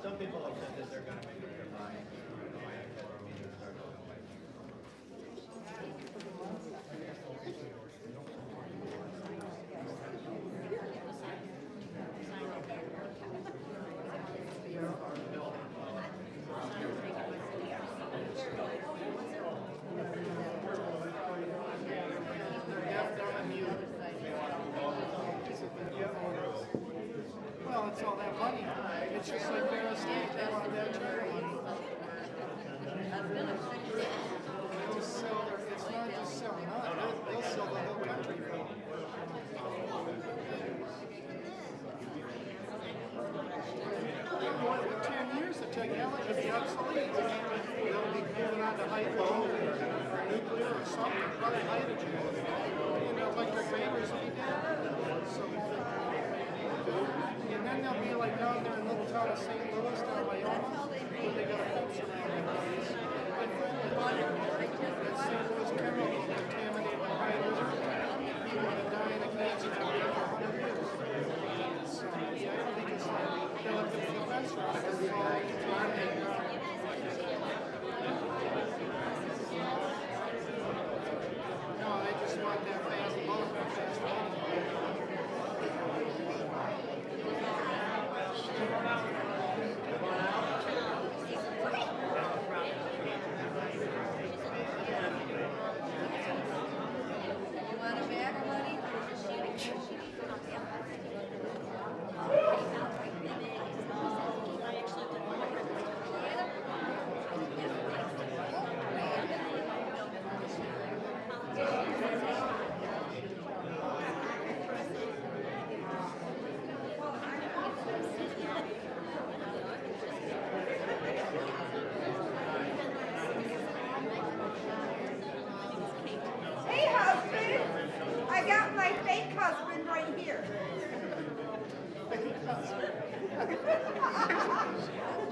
Some people have said that they're going to make up their mind. Well, it's all that money. It's just like their estate. They want that charity money. It's not just selling out. They'll sell the whole country for it. In 10 years, the technology will be obsolete. They'll be moving on to hydrogen or nuclear or something, probably hydrogen. And electric vapors will be dead. So, and then they'll be like down there in little town of St. Louis, down by Wyoming, where they got pumps around their place. My friend lives there. That St. Louis chemical contaminated by hydrogen. People want to die in a cancer for 100 years. So, yeah, I think it's like they'll have to be defense for it because it's all contaminated. No, they just want that fast money, fast money.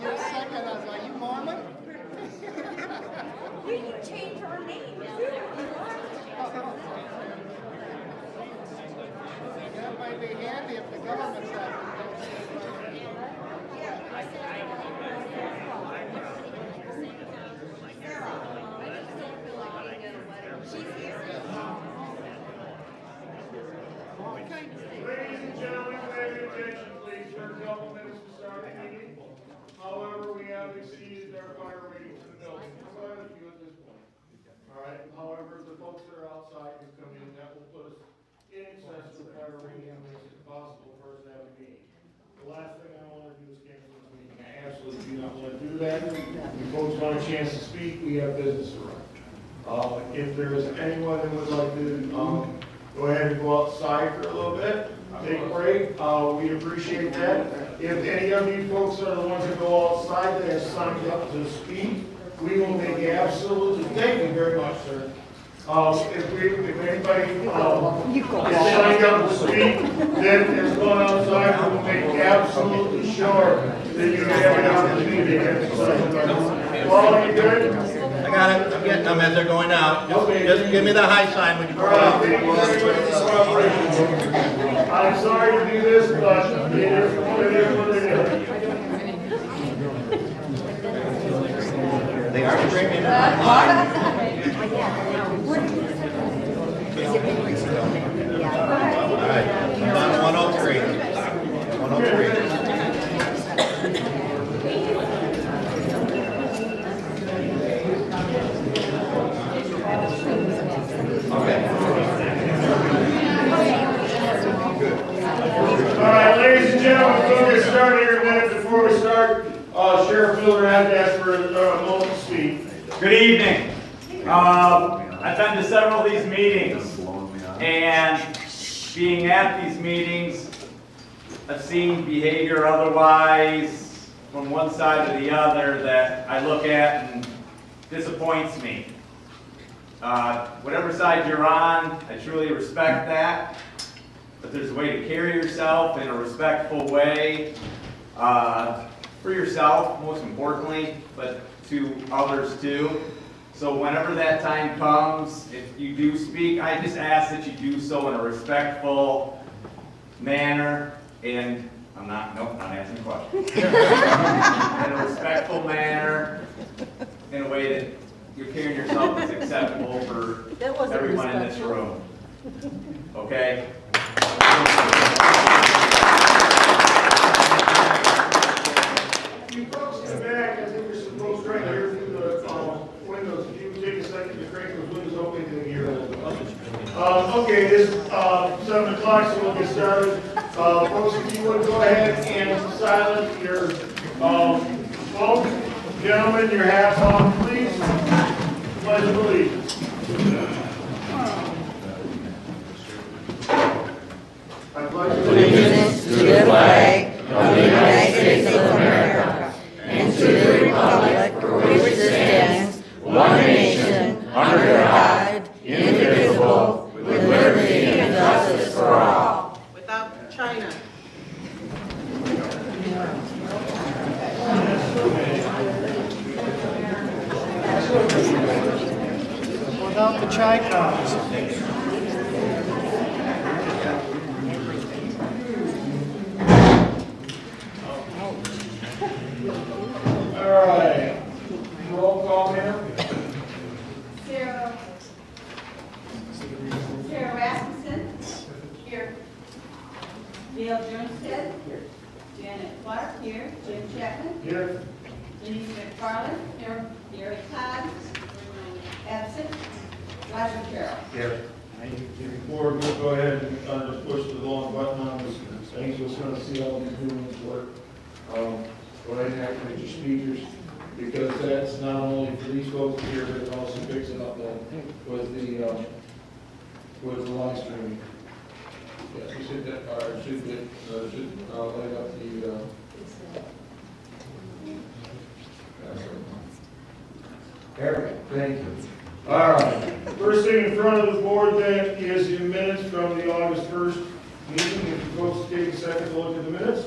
You're a second, I was like, you Mormon? We can change our name too. That might be handy if the government's out. Ladies and gentlemen, pay attention, please. For a couple minutes to start the meeting. However, we have exceeded our fire rating for the building. Quite a few at this point. All right. However, the folks that are outside can come in. That will put us in excess of the fire rating and makes it impossible for us to have a meeting. The last thing I want to do is cancel this meeting. I absolutely do not want to do that. You folks want a chance to speak, we have business to run. If there is anyone that would like to go ahead and go outside for a little bit, take a break, we appreciate that. If any of you folks are the ones that go outside that have signed up to speak, we will make absolutely, thank you very much, sir. If anybody is signed up to speak, then has gone outside, we will make absolutely sure that you have an opportunity to get excited. Paul, you good? I got it. I'm getting them as they're going out. Just give me the high sign when you go All right, out. thank you very much for your cooperation. I'm sorry to do this, but it is what it is. They are drinking. All right. Down 103. 103. All right, ladies and gentlemen, we'll get started here a minute before we start. Sheriff Miller had to ask for a moment to speak. Good evening. I've been to several of these meetings, and being at these meetings, I've seen behavior otherwise from one side to the other that I look at and disappoints me. Whatever side you're on, I truly respect that. But there's a way to carry yourself in a respectful way for yourself, most importantly, but to others too. So whenever that time comes, if you do speak, I just ask that you do so in a respectful manner, and not asking questions. In a respectful manner, in a way that you're carrying yourself as acceptable for everyone in this room. Okay? You folks in the back, I think you're supposed right here through the windows. If you would take a second to crank those windows open to hear a little bit. Okay, it's 7 o'clock, so we'll get started. Folks, if you would go ahead and silence your phone. Gentlemen, your hats on, please. Pledge of allegiance. I pledge allegiance to the flag of the United States of America and to the republic for which it stands, one nation, under God, indivisible, with liberty and justice for all. Without China. Without the chai cups. All right. Roll call here. Sarah Rasmussen. Here. Dale Jonested. Here. Janet Clark. Here. Jim Chapman. Here. Denise McFarland. Here. Gary Todd. Absent. Roger Carroll. Here. Before we go ahead and just push the long button on this, I think we're going to see how these new ones work. Go ahead and activate your speakers, because that's not only for these folks here, but it also picks it up with the live streaming. Yes, we should light up the. Eric, thank you. All right. First thing in front of the board then is the minutes from the August 1st meeting. If you folks take a second to look at the minutes.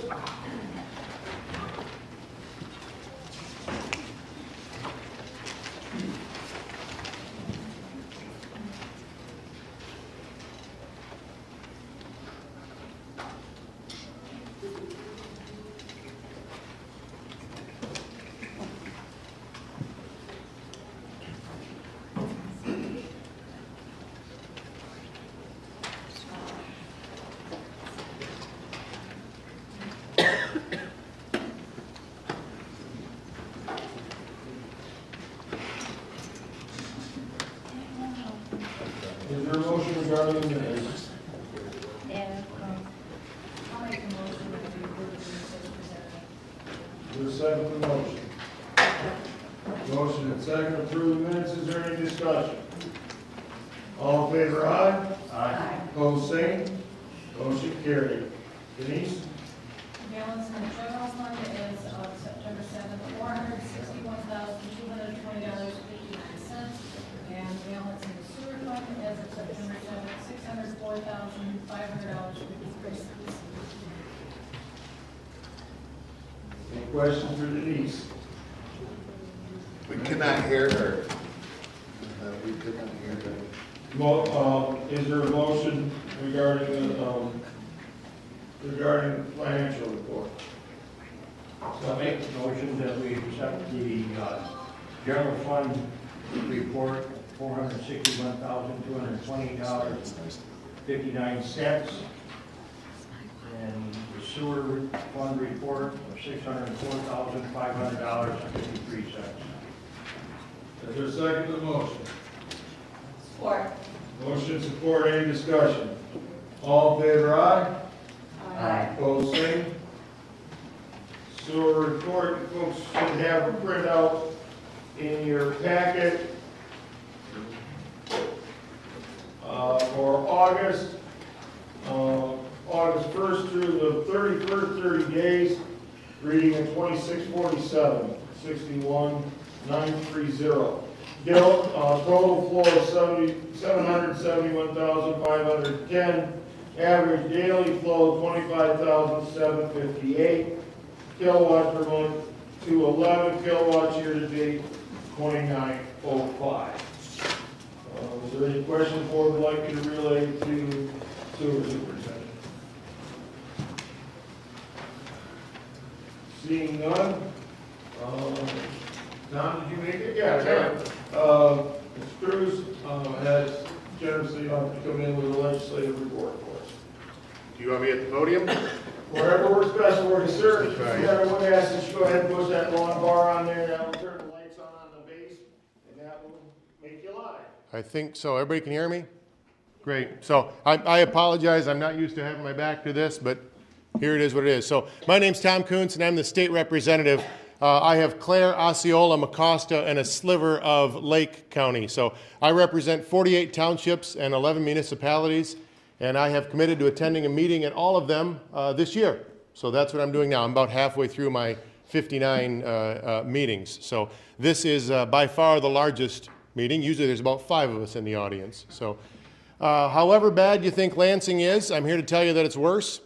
Is there a motion regarding the minutes? I'll make a motion that we approve the minutes as presented. Is there a second to the motion? Motion and second to approve the minutes. Is there any discussion? All in favor, aye? Aye. Opposed, same. Motion carried. Denise? Balance in the general fund is of September 7th, $461,220.59. And balance in the sewer fund as of September 7th, $604,500.53. Any questions for Denise? We cannot hear her. We could not hear her. Is there a motion regarding the financial report? So I make the motion that we accept the general fund report, $461,220.59, and the sewer fund report of $604,500.53. Is there a second to the motion? Support. Motion support, any discussion? All in favor, aye? Aye. Opposed, same. Sewer report, you folks should have a printout in your packet for August 1st through the 31st, 30 days, reading at 2647, 61,930. Bill, total flow of 771,510. Average daily flow of 25,758 kilowatts per month to 11 kilowatts year to date, 29.0. Is there any questions the board would like me to relay to sewer superintendent? Seeing none, Don, did you make it? Yeah, Mr. Cruz has generously offered to come in with a legislative report for us. Do you want me at the podium? Wherever works best for you, sir. If everyone asks that you go ahead and push that long bar on there, that will turn the lights on the base, and that will make you live. I think so. Everybody can hear me? Great. So I apologize. I'm not used to having my back to this, but here it is what it is. So my name's Tom Kuntz, and I'm the state representative. I have Clare, Osceola, Mecosta, and a sliver of Lake County. So I represent 48 townships and 11 municipalities, and I have committed to attending a meeting at all of them this year. So that's what I'm doing now. I'm about halfway through my 59 meetings. So this is by far the largest meeting. Usually there's about 5 of us in the audience. So however bad you think Lansing is, I'm here to tell you that it's worse.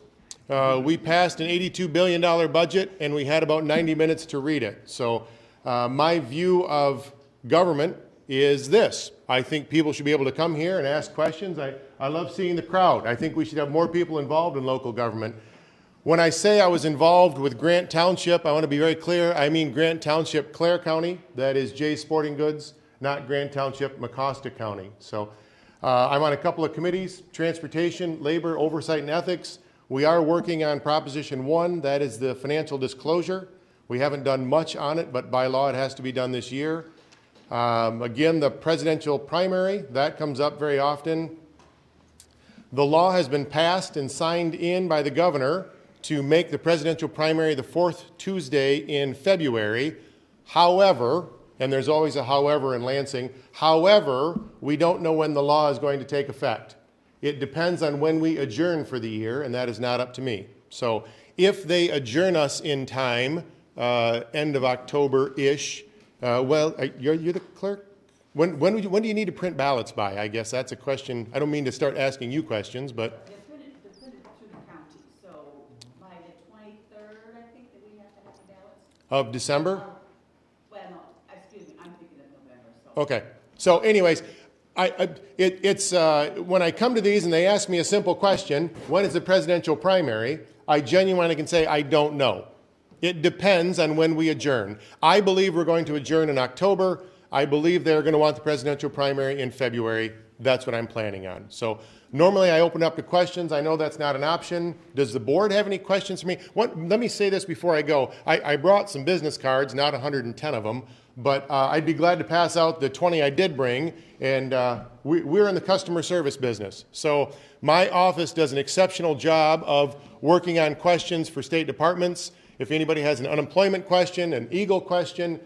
We passed an $82 billion budget, and we had about 90 minutes to read it. So my view of government is this. I think people should be able to come here and ask questions. I love seeing the crowd. I think we should have more people involved in local government. When I say I was involved with Grant Township, I want to be very clear. I mean Grant Township, Clare County. That is Jay's Sporting Goods, not Grant Township, Mecosta County. So I'm on a couple of committees, transportation, labor, oversight, and ethics. We are working on Proposition 1, that is the financial disclosure. We haven't done much on it, but by law it has to be done this year. Again, the presidential primary, that comes up very often. The law has been passed and signed in by the governor to make the presidential primary the 4th Tuesday in February. However, and there's always a however in Lansing, however, we don't know when the law is going to take effect. It depends on when we adjourn for the year, and that is not up to me. So if they adjourn us in time, end of October-ish, you're the clerk? When do you need to print ballots by? I guess that's a question. I don't mean to start asking you questions, but. They're printed through the county, so by the 23rd, I think that we have to have the ballots. Of December? Well, no, excuse me, I'm thinking of November, so. Okay. So anyways, when I come to these and they ask me a simple question, when is the presidential primary, I genuinely can say I don't know. It depends on when we adjourn. I believe we're going to adjourn in October. I believe they're going to want the presidential primary in February. That's what I'm planning on. So normally I open up to questions. I know that's not an option. Does the board have any questions for me? Let me say this before I go. I brought some business cards, not 110 of them, but I'd be glad to pass out the 20 I did bring. And we're in the customer service business. So my office does an exceptional job of working on questions for state departments. If anybody has an unemployment question, an EGLE question,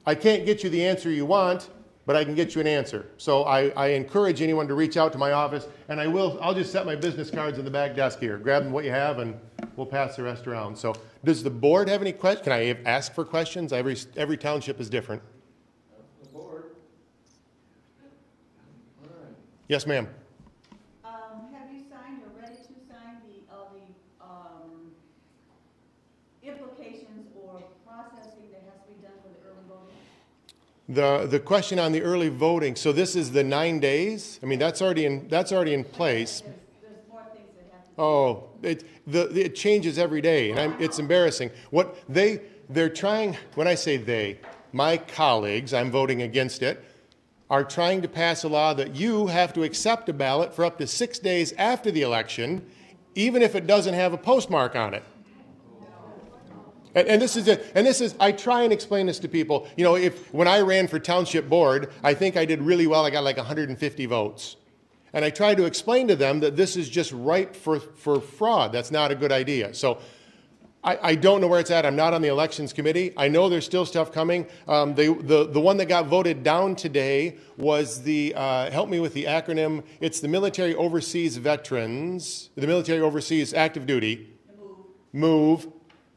I can't get you the answer you want, but I can get you an answer. So I encourage anyone to reach out to my office, and I'll just set my business cards in the back desk here. Grab them what you have, and we'll pass the rest around. So does the board have any questions? Can I ask for questions? Every township is different. The board. All right. Yes, ma'am. Have you signed or ready to sign the implications or processing that has to be done for the early voting? The question on the early voting, so this is the 9 days? I mean, that's already in place. There's more things that have to be. Oh, it changes every day, and it's embarrassing. What they're trying, when I say they, my colleagues, I'm voting against it, are trying to pass a law that you have to accept a ballot for up to 6 days after the election, even if it doesn't have a postmark on it. And this is it. And this is, I try and explain this to people. You know, when I ran for township board, I think I did really well. I got like 150 votes. And I try to explain to them that this is just ripe for fraud. That's not a good idea. So I don't know where it's at. I'm not on the elections committee. I know there's still stuff coming. The one that got voted down today was help me with the acronym. It's the Military Overseas Veterans, the Military Overseas Active Duty. MOVE.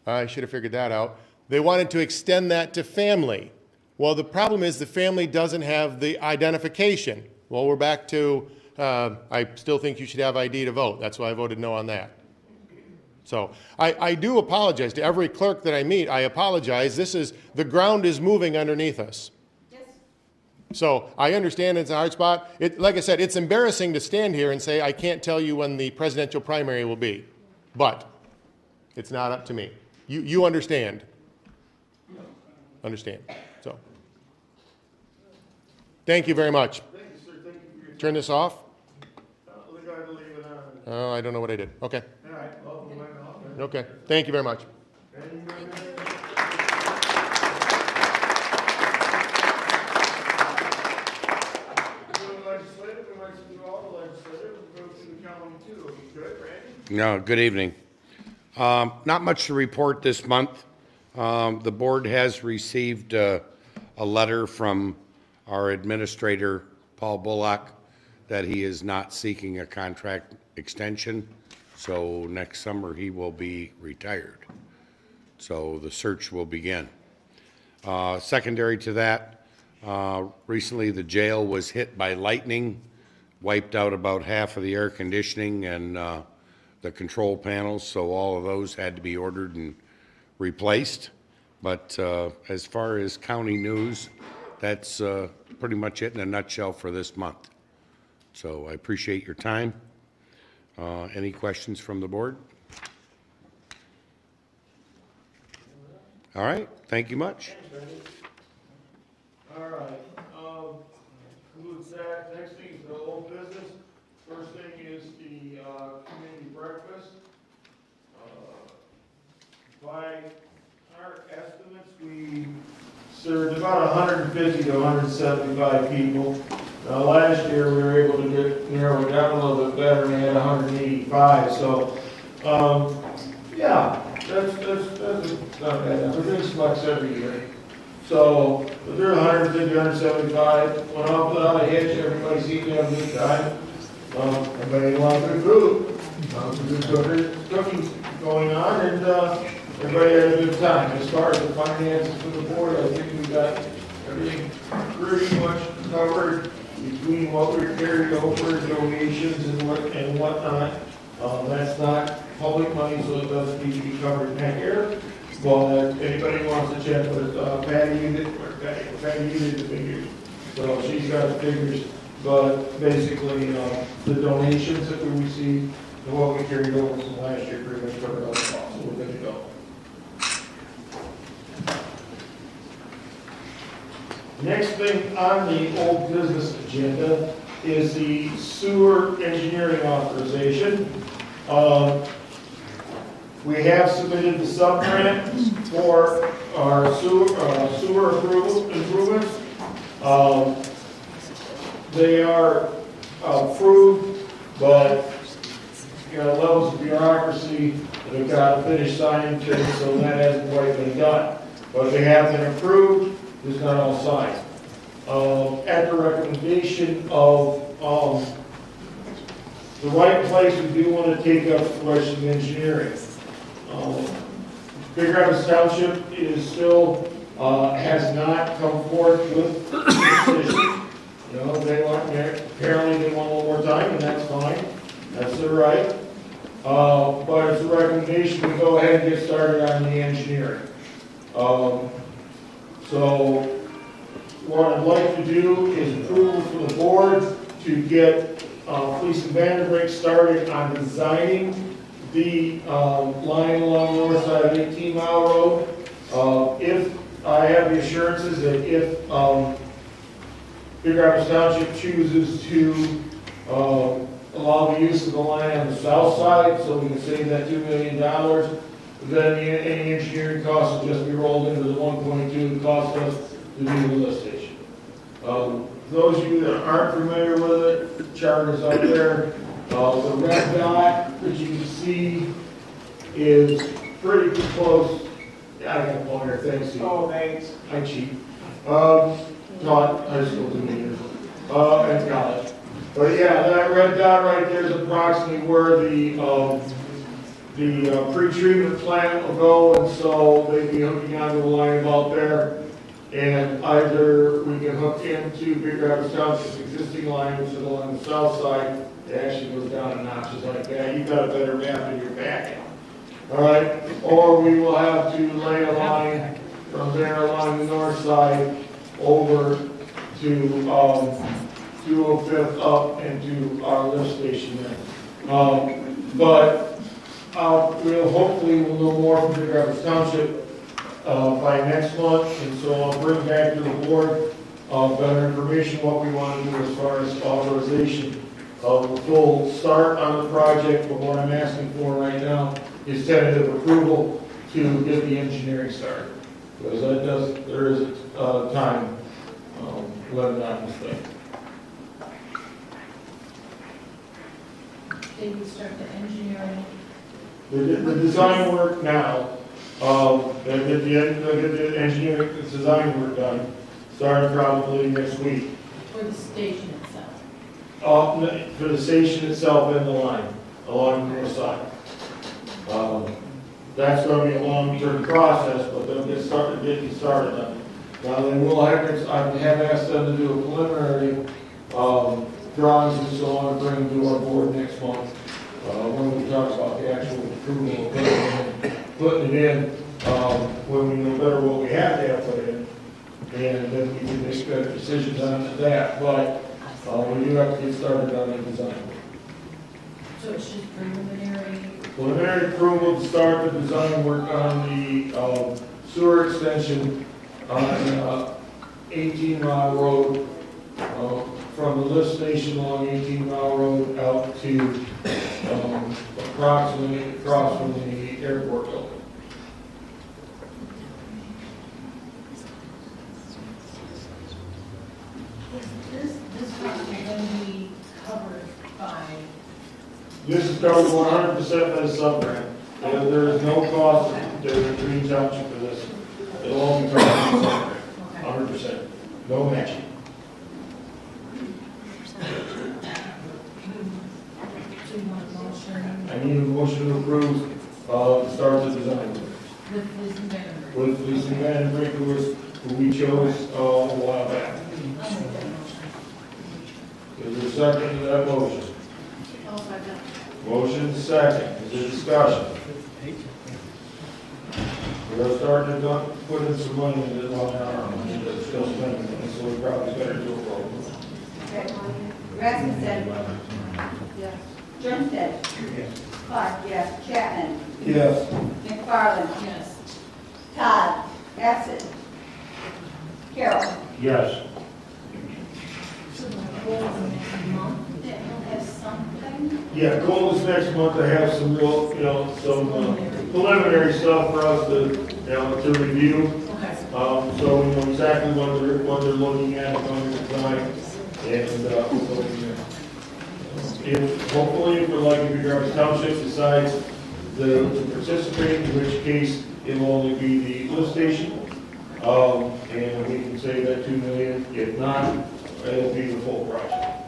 I should have figured that out. They wanted to extend that to family. Well, the problem is the family doesn't have the identification. Well, we're back to, I still think you should have ID to vote. That's why I voted no on that. So I do apologize to every clerk that I meet. I apologize. The ground is moving underneath us. Yes. So I understand it's a hard spot. Like I said, it's embarrassing to stand here and say, I can't tell you when the presidential primary will be. But it's not up to me. You understand. Understand. So thank you very much. Thank you, sir. Thank you for your time. Turn this off. Look, I believe it on. Oh, I don't know what I did. Okay. All right, well, we went off. Okay. Thank you very much. Legislative, we might do all the legislative, we'll go to the county too. Good, Randy? No, good evening. Not much to report this month. The board has received a letter from our administrator, Paul Bullock, that he is not seeking a contract extension. So next summer, he will be retired. So the search will begin. Secondary to that, recently the jail was hit by lightning, wiped out about half of the air conditioning and the control panels, so all of those had to be ordered and replaced. But as far as county news, that's pretty much it in a nutshell for this month. So I appreciate your time. Any questions from the board? All right, thank you much. All right, concludes that. Next thing is the old business. First thing is the community breakfast. By our estimates, we served about 150 to 175 people. Last year, we were able to narrow it down a little bit better, we had 185, so, yeah, that's not bad. Everything's flex every year. So, if they're 150, 175, went off without a hitch, everybody seemed to have a good time. Everybody wanted good food, some good cooking going on, and everybody had a good time. As far as the finances for the board, I think we got everything pretty much covered between what we carried over, donations and whatnot. That's not public money, so it doesn't need to be covered in here. But if anybody wants to check with Patty Unit, the figures. So she's got the figures, but basically the donations that we received and what we carried over from last year pretty much covered all the costs. So we're good to go. Next thing on the old business agenda is the sewer engineering authorization. We have submitted the sub-grant for our sewer improvements. They are approved, but levels of bureaucracy that have got to finish signing things, so that hasn't quite been done. But they have been approved, just not all signed. At the recommendation of the right place, we do want to take up the question of engineering. Big Rapids Township is still, has not come forth with a decision. They want, apparently they want a little more time, and that's fine. That's their right. But it's a recommendation to go ahead and get started on the engineering. So what I'd like to do is approval for the board to get Police and Vanderbrink started on designing the line along the north side of 18 Mile Road. If I have the assurances that if Big Rapids Township chooses to allow the use of the line on the south side, so we can save that $2 million, then any engineering costs will just be rolled into the 1.2 it cost us to do the lift station. Those of you that aren't familiar with it, the chart is up there. The red dot that you can see is pretty close. Yeah, I got a pointer, thanks. Oh, thanks. I cheat. Taught high school to me and college. But yeah, that red dot right there is approximately where the pre-treatment plant will go, and so they'd be hooking onto the line about there. And either we can hook into Big Rapids Township's existing line, which is along the south side. It actually goes down in notches like that. You've got a better map in your packet. All right, or we will have to lay a line from there along the north side over to 205th up into our lift station there. But we'll hopefully we'll know more from the Dropbox Township by next month, and so I'll bring back to the board better information what we want to do as far as authorization of the full start on the project. But what I'm asking for right now is tentative approval to get the engineering started, because there is time limit on this thing. Did we start the engineering? The design work now, they'll get the engineering, the design work done, starting probably next week. For the station itself? For the station itself and the line, along the north side. That's gonna be a long-term process, but they'll getting started on it. Now, they will have, I have asked them to do a preliminary, drawings and so on, and bring to our board next month. When we talk about the actual approval of putting it in, when we know better what we have to have put in, and then we can make better decisions on that, but, we do have to get started on the design. So it's just preliminary? Preliminary approval to start the design work on the, sewer extension on, 18 Mile Road, from the lift station along 18 Mile Road out to approximately across from the airport building. This project is going to be covered by, This is covered 100% by the sub-grant. There is no cost to Green Township for this. It'll all be covered by the sub-grant, 100%. No matching. so you want a motion I need a motion to approve, start the design with Liz and Vandenberg? with Lisa Van Brink, who we chose a while back. I'll make that motion. Is there a second to that motion? I'll second. Motion second. Is there discussion? We're gonna start to put in some money in this line item, that's still spending money, so we probably better do a roll. Okay. Rasmussen. Yes. Junstead. Clark, yes. Chapman. Yes. McFarland. Yes. Todd. Absent. Carol. Yes. So the goal is next month that we'll have something? Yeah, goal is next month to have some real, some preliminary stuff for us to review. Okay. So we know exactly what they're looking at on the design, and we'll go from there. If, hopefully, if we're lucky, if Dropbox Township decides to participate, in which case it will only be the lift station, and we can save that $2 million. If not, it'll be the full project.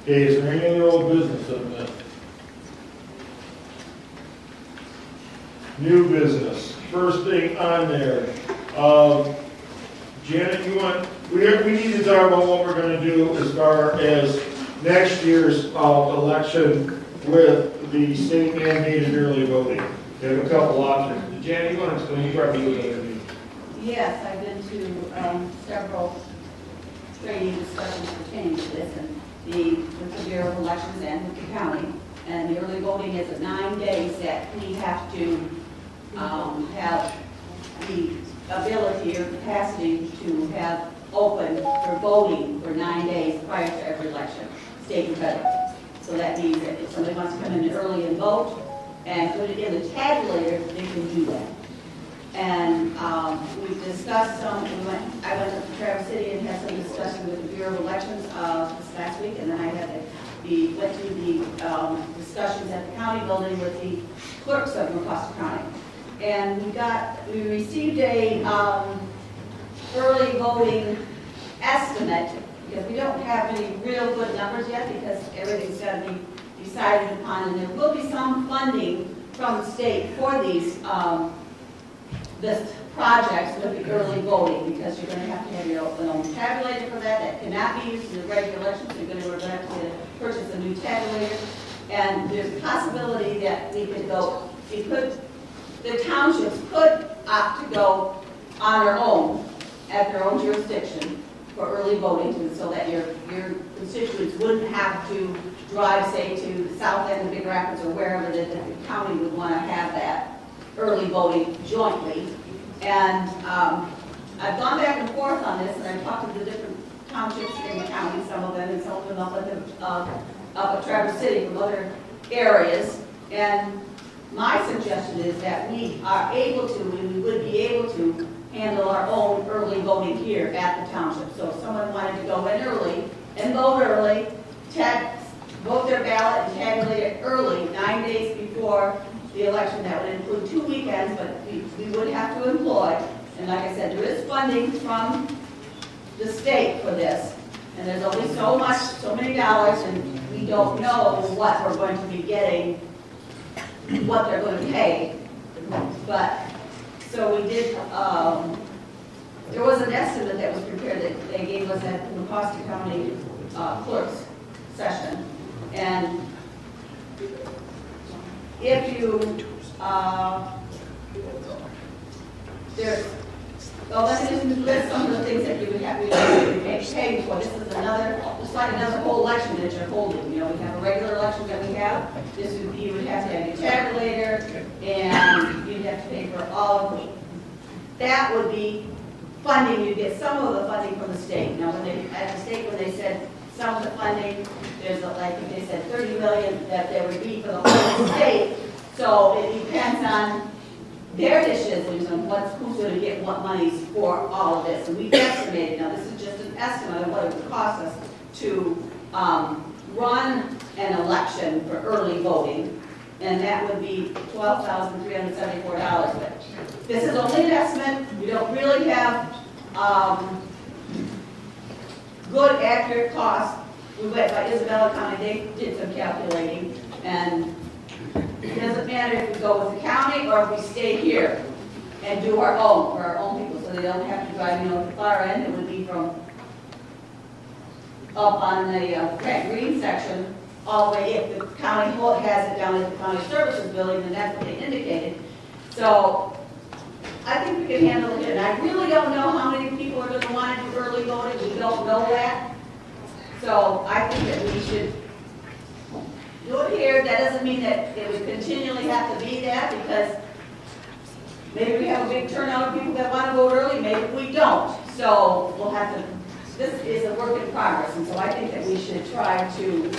Okay, is there any other old business on that? New business. First thing on there. Janet, we need to talk about what we're going to do as far as next year's election with the state mandated early voting. We have a couple options. Janet, you want to explain? You probably do that. Yes, I've been to several training discussions pertaining to this, and with the Bureau of Elections and with the county. And the early voting is 9 days that we have to have the ability or capacity to have open for voting for 9 days prior to every election, state and federal. So that means that if somebody wants to come in early and vote and put it in the tabulator, they can do that. And we've discussed some, I went to Traverse City and had some discussion with the Bureau of Elections this last week, and then I had went to the discussions at the county building with the clerks of Mecosta County. And we received a early voting estimate, because we don't have any real good numbers yet, because everything's got to be decided upon, and there will be some funding from the state for these this projects with the early voting, because you're going to have your own tabulator for that cannot be used in the regular elections. You're going to have to purchase a new tabulator, and there's a possibility that the townships could opt to go on their own, at their own jurisdiction, for early voting, so that your constituents wouldn't have to drive, say, to the south end of Big Rapids or wherever that the county would want to have that early voting jointly. And I've gone back and forth on this, and I've talked to the different townships in the county, some of them, and some of them up at Traverse City from other areas. And my suggestion is that we are able to, and we would be able to, handle our own early voting here at the township. So if someone wanted to go in early and vote early, vote their ballot and tabulate it early, 9 days before the election, that would include 2 weekends, but we would have to employ. And like I said, there is funding from the state for this. And there's only so many dollars, and we don't know what we're going to be getting, what they're going to pay. But, so we did, there was an estimate that was prepared that they gave us at the Mecosta County clerk's session. And if you, let me just list some of the things that you would have to be paying for. This is another, just like another whole election that you're holding. You know, we have a regular election that we have. This would be, you would have to have your tabulator, and you'd have to pay for all of it. That would be funding. You get some of the funding from the state. Now, at the state, when they said some of the funding, there's like they said 30 million that there would be for the whole state. So it depends on their decisions on who's going to get what monies for all of this. And we've estimated, now this is just an estimate of what it would cost us to run an election for early voting, and that would be $12,374. But this is only an estimate. We don't really have good, accurate costs. We went by Isabella County, they did some calculating, and it doesn't matter if we go with the county or if we stay here and do our own, for our own people, so they don't have to drive, you know, the far end. It would be from up on the Grant Green section, all the way, if the county has it down at the county services building, then that's what they indicated. So I think we can handle it, and I really don't know how many people are going to want to do early voting. We don't know that. So I think that we should do it here. That doesn't mean that it would continually have to be that, because maybe we have a big turnout of people that want to vote early, maybe we don't. So we'll have to, this is a work in progress, and so I think that we should try to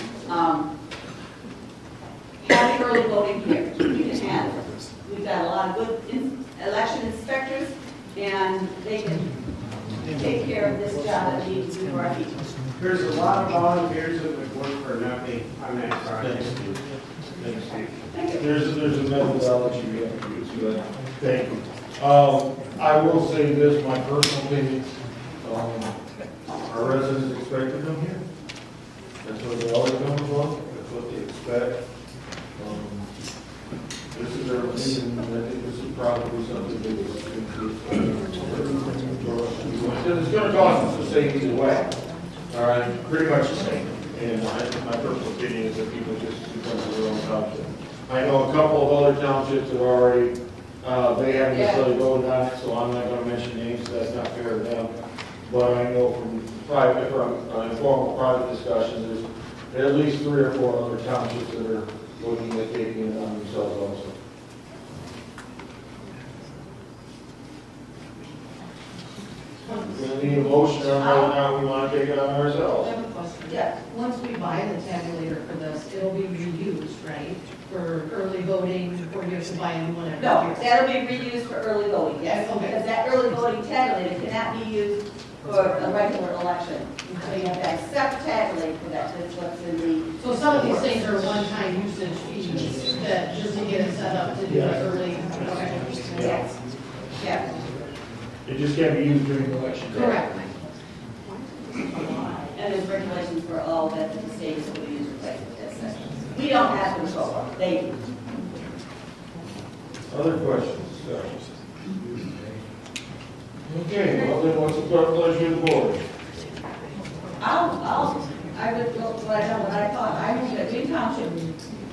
have early voting here. We can handle it. We've got a lot of good election inspectors, and they can take care of this job that we need to do for our people. There's a lot of volunteers that would work for nothing on that project. There's a methodology we have to use for that. Thank you. I will say this, my personal opinion, our residents expect to come here. That's what they always come from, that's what they expect. This is their opinion, and I think this is probably something that is it's going to cost us the same either way. All right, pretty much the same. And my personal opinion is that people just come to their own township. I know a couple of other townships that already, they haven't necessarily voted on it, so I'm not going to mention names, so that's not fair to them. But I know from informal private discussions, there's at least 3 or 4 other townships that are looking at taking it on themselves also. We're going to need a motion on whether or not we want to take it on I ourselves. have a question. Yeah. Once we buy the tabulator for this, it'll be reused, right? For early voting, or you have to buy a new one every No, year? that'll be reused for early voting, yes, Okay. because that early voting tabulator cannot be used for a regular election. So you have to have separate tabulator for that, that's what's in the. So some of these things are one-time usage fees that just to get it set up to do the early. Okay. Yes, yeah. It just can't be used during the election. Correct. And there's regulations for all that the state is going to use to place with this. We don't have control, they do. Other questions? Okay, well then what's the pleasure of the board? I would go, what I thought, I moved that Green Township,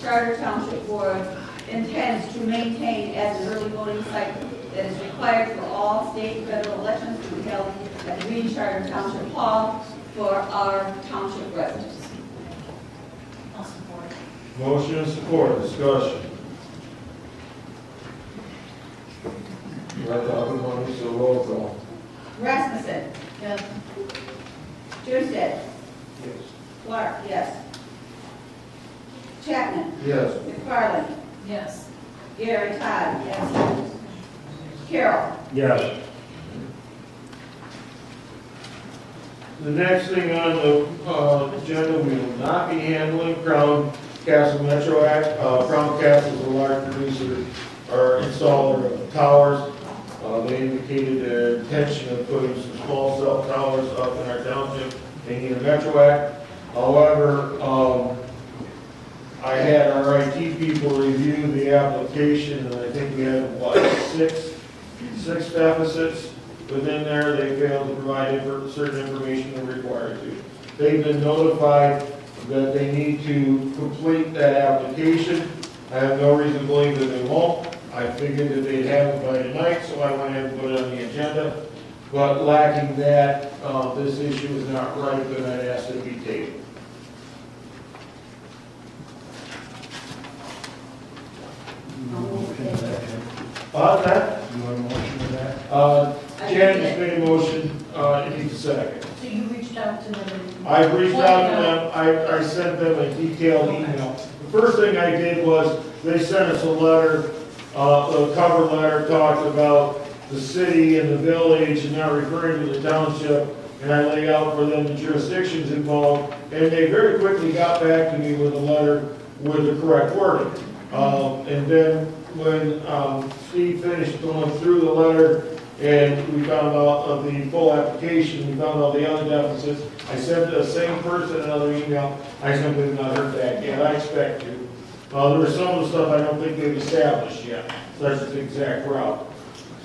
Charter Township Board intends to maintain as an early voting site that is required for all state and federal elections to be held at the Green Charter Township Hall for our township residents. I'll support. Motion and support, discussion. Right, Dr. Money, so roll call. Rasmussen. Yes. Tuesday. Yes. Clark, yes. Chapman. Yes. McFarland. Yes. Gary Todd, yes. Carol. Yes. The next thing on the agenda, we will not be handling Crown Castle Metro Act. Crown Castle is a large producer or installer of towers. They indicated their intention of putting some small cell towers up in our township. They need a Metro Act. However, I had our IT people review the application, and I think we had, what, six deficits within there. They failed to provide certain information they're required to. They've been notified that they need to complete that application. I have no reason to believe that they won't. I figured that they'd have it by tonight, so I went ahead and put it on the agenda. But lacking that, this issue is not right, and I'd ask it to be tabled. That? You want a motion to that? Janet just made a motion, it needs a second. So you reached out to them? I reached out to them, I sent them a detailed email. The first thing I did was, they sent us a letter, the cover letter talked about the city and the village and not referring to the township, and I laid out for them the jurisdictions involved, and they very quickly got back to me with a letter with the correct wording. And then when Steve finished going through the letter and we found out of the full application, we found out the other deficits, I sent the same person another email. I simply have not heard back yet. I expect to. There was some of the stuff I don't think they've established yet. So that's the exact route.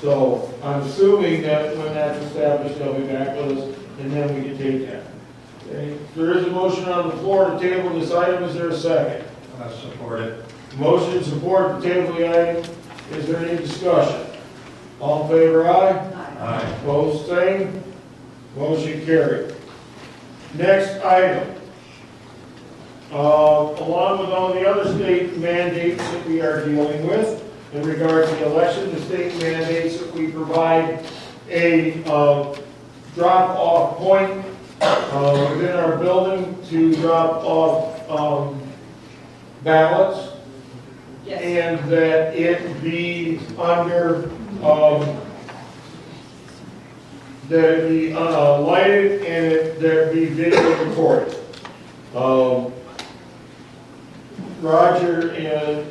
So I'm assuming that when that's established, they'll be back with us, and then we can take that. Okay. There is a motion on the floor to table this item. Is there a second? I support it. Motion and support to table the item. Is there any discussion? All in favor, aye? Aye. Opposed, same. Motion carried. Next item. Along with all the other state mandates that we are dealing with in regard to the election, the state mandates that we provide a drop-off point within our building to drop off ballots. Yes. And that it be under, that it be lighted and that it be video recorded. Roger and,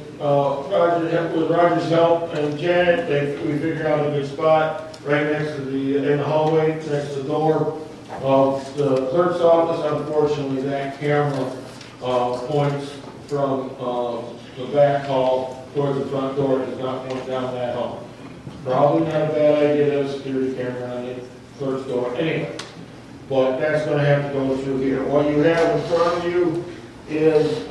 with Roger's help and Janet, we figured out a good spot right next to in the hallway, next to the door of the clerk's office. Unfortunately, that camera points from the back hall towards the front door. It does not point down that hall. Probably not a bad idea to have a security camera on the clerk's door anyway. But that's going to have to go through here. What you have in front of you is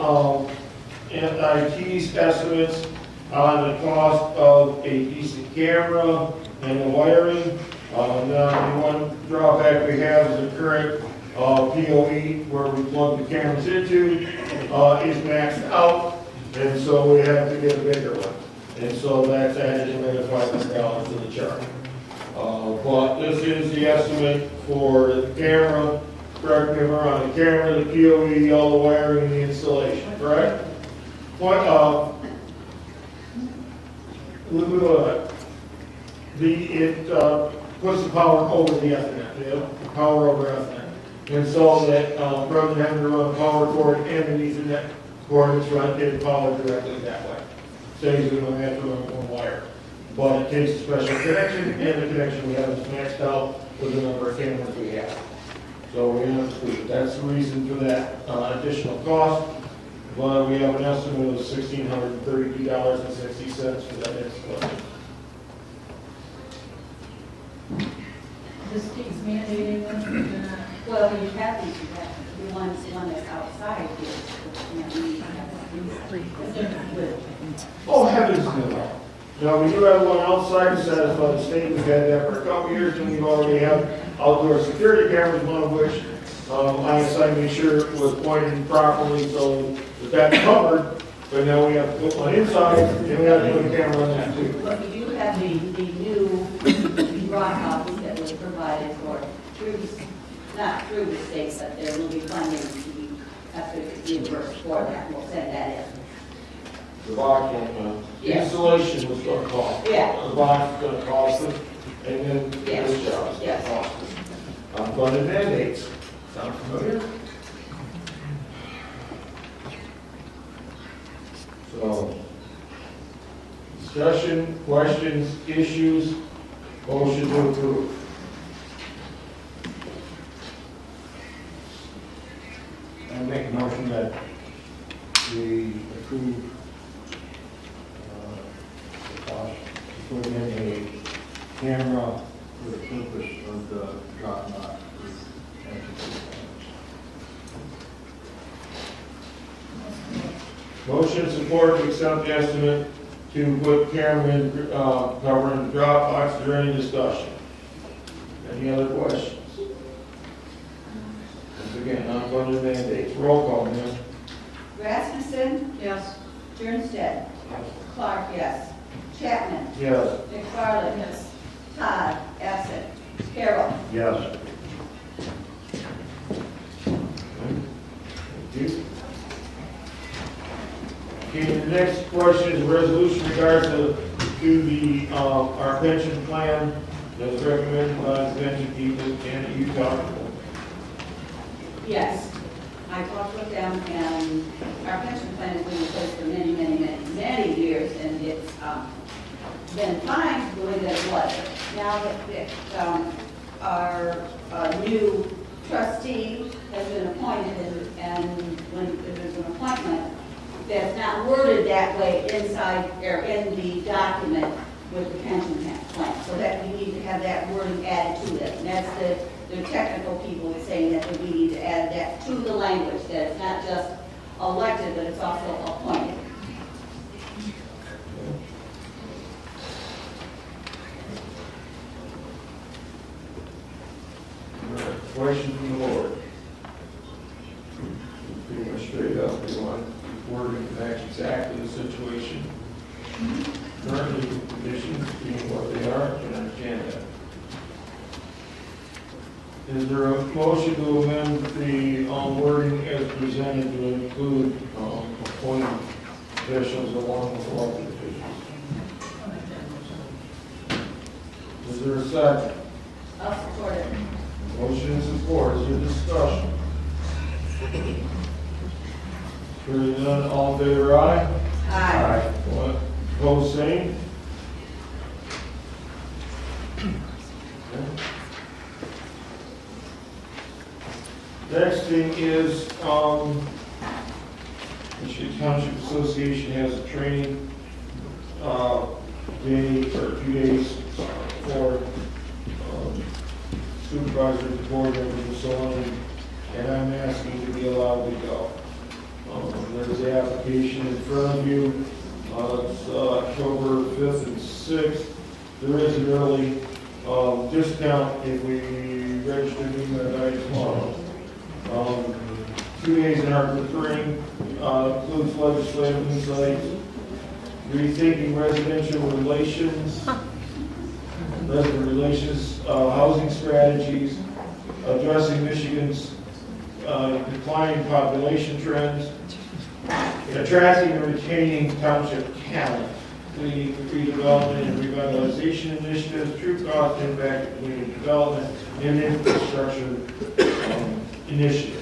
NIT's estimates on the cost of a decent camera and the wiring. Now, the one drawback we have is the current PoE where we plug the cameras into is maxed out, and so we have to get a bigger one. And so that's added another $500 to the charge. But this is the estimate for the camera, correct me if I'm wrong, the camera, the PoE, all the wiring, and the installation, correct? What, it puts the power over the Ethernet, power over Ethernet. And so that rather than having to run a power cord and an Ethernet cord, it's getting power directly that way. Saves you don't have to run one wire. But it takes a special connection, and the connection we have is maxed out with the number of cameras we have. So we have to, that's the reason for that additional cost. But we have an estimate of $1,632.60 for that installation. The state's mandating them. Well, you have these, the one that's outside here. Oh, heavens no. Now, we do have one outside to satisfy the state. We've had that for a couple years, and we've already have outdoor security cameras, one of which I assigned to make sure it was pointed properly so that that's covered. But now we have to put one inside, and we have to put a camera on that too. But we do have the new Dropbox that was provided for, not through the state, but there will be funding to be, have to be reimbursed for that. We'll send that in. The box, the Yeah. installation was going to cost. Yeah. The box is going to cost it, and then Yes. this job is going Yes. to cost it. Unfunded mandates. Sound familiar? So, discussion, questions, issues, motion to approve. I make a motion that we approve the cost to put in a camera for the purpose of the Dropbox. Motion support to accept the estimate to put camera in, covering the Dropbox. Is there any discussion? Any other questions? Once again, unfunded mandates. Roll call, ma'am. Rasmussen? Yes. Jernstedt? Clark, yes. Chapman? Yes. McFarland? Yes. Todd? Absent. Carroll? Yes. Thank you. Okay, the next question is a resolution in regards to the, our pension plan that's recommended by the pension people in Utah. Yes. I talked with them, and our pension plan has been in place for many years, and it's been fine the way that it was. Now that our new trustee has been appointed, and when there's an appointment that's not worded that way inside, or in the document with the pension plan, so that we need to have that wording added to it. And that's the technical people saying that we need to add that to the language, that it's not just elected, but it's also appointed. Question from the board. Pretty much straight up, we want wording to match exactly the situation. Currently, conditions being what they are, I can understand that. Is there a motion to amend the wording as presented to include appointed officials along with elected officials? Is there a second? I'll support it. Motion and support, is there discussion? Hearing none, all in favor, aye? Aye. Opposed, same? Next thing is, Michigan Township Association has a training, day or 2 days for supervisors, board members, and so on, and I'm asking to be allowed to go. There's the application in front of you. It's October 5th and 6th. There is an early discount if we register new by tomorrow. 2 days in our ring includes legislative insights, rethinking residential relations, housing strategies, addressing Michigan's declining population trends, attracting and retaining township talent, leading redevelopment and revitalization initiatives, true cost impact of community development, and infrastructure initiatives.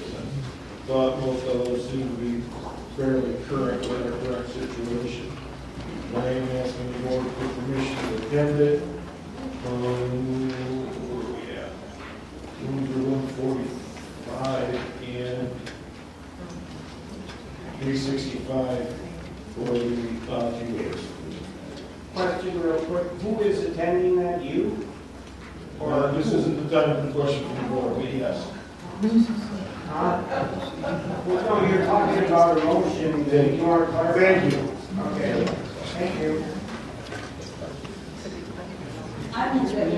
But most of those seem to be fairly current with our current situation. I am asking the board for permission to attend it. Where are we at? Rooms are 145 and 365 for the 2 days. Question real quick, who is attending that, you? Or this isn't the time for the question from the board, but yes. Well, no, you're talking about a motion that you want to clarify. Thank you. Okay, thank you. I'm just going to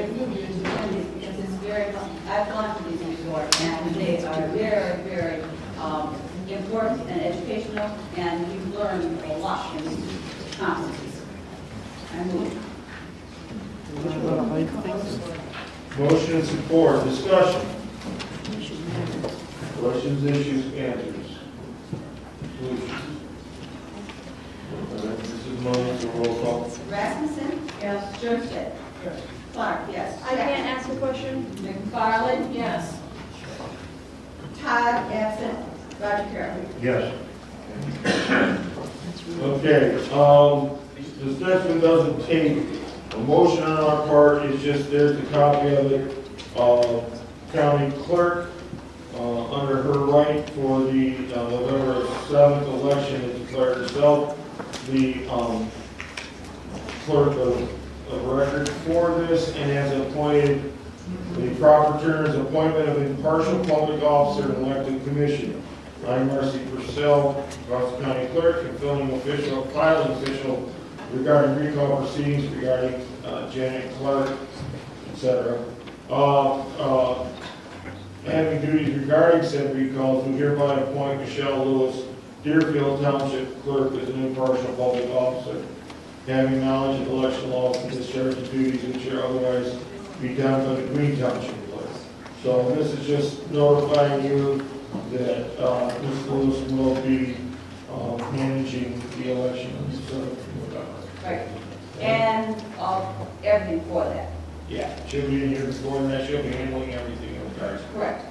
because it's very, I've gone to these before, and they are very, very important and educational, and you learn a lot in these conferences. I move. Motion and support, discussion. Questions, issues, answers. Solutions. Mrs. Mullins, a roll call. Rasmussen? Yes. Jurstadt? Yes. Clark, yes. I can't ask a question? McFarland? Yes. Todd, absent. Roger Carroll? Yes. Okay, this next one doesn't take a motion on our part, it's just there's a copy of it. County clerk, under her right for the November 7th election, has declared herself the clerk of record for this and has appointed the proper terms appointment of impartial public officer and elected commissioner. I, Marcy Purcell, Ross County Clerk, and filing official regarding recall proceedings regarding Janet Clark, etc. Having duties regarding said recalls, we hereby appoint Michelle Lewis, Deerfield Township Clerk, as an impartial public officer, having knowledge of election laws and discharge of duties which are otherwise be done by the Green Township Clerk. So this is just notifying you that Ms. Lewis will be managing the election on the 7th. Right. And everything for that. Yeah, she'll be in here before that, she'll be handling everything in regards. Correct.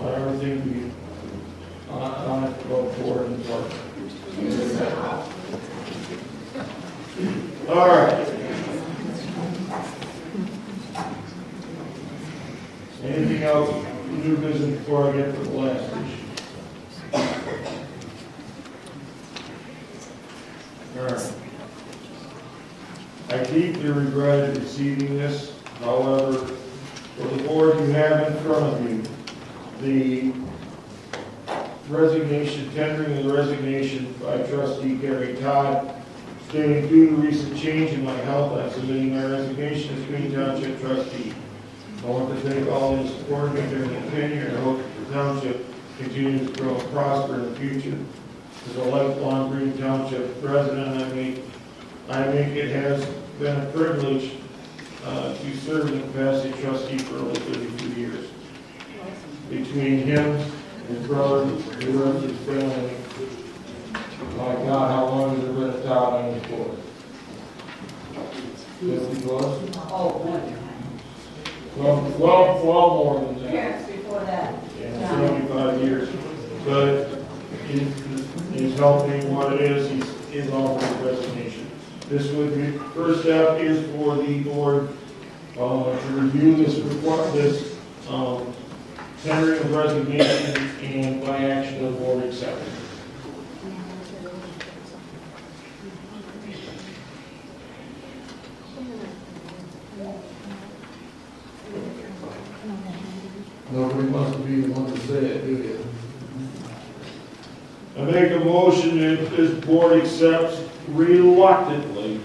Everything we, on it, go forward and talk. All right. Anything else, new business before I get to the last issue? All right. I deeply regretted receiving this. However, for the board you have in front of you, the resignation, tendering of the resignation by Trustee Gary Todd, stating due to recent change in my health, I'm submitting my resignation as Green Township Trustee. I want to thank all who supported me during the tenure and hope that the township continues to grow and prosper in the future. As a lifelong Green Township resident, I think it has been a privilege to serve in the capacity of trustee for over 32 years. Between him, his brother, the rest of his family, my God, how long has it been a town on his board? 50 plus? Oh, one. Well, more than that. Parents before that. Yeah, 75 years. But he's helping what it is, he's offering resignation. This would be, first step is for the board to review this report, this tendering of resignation, and by action of the board accept it. Nobody wants to be the one to say it, do you? I make a motion that this board accepts reluctantly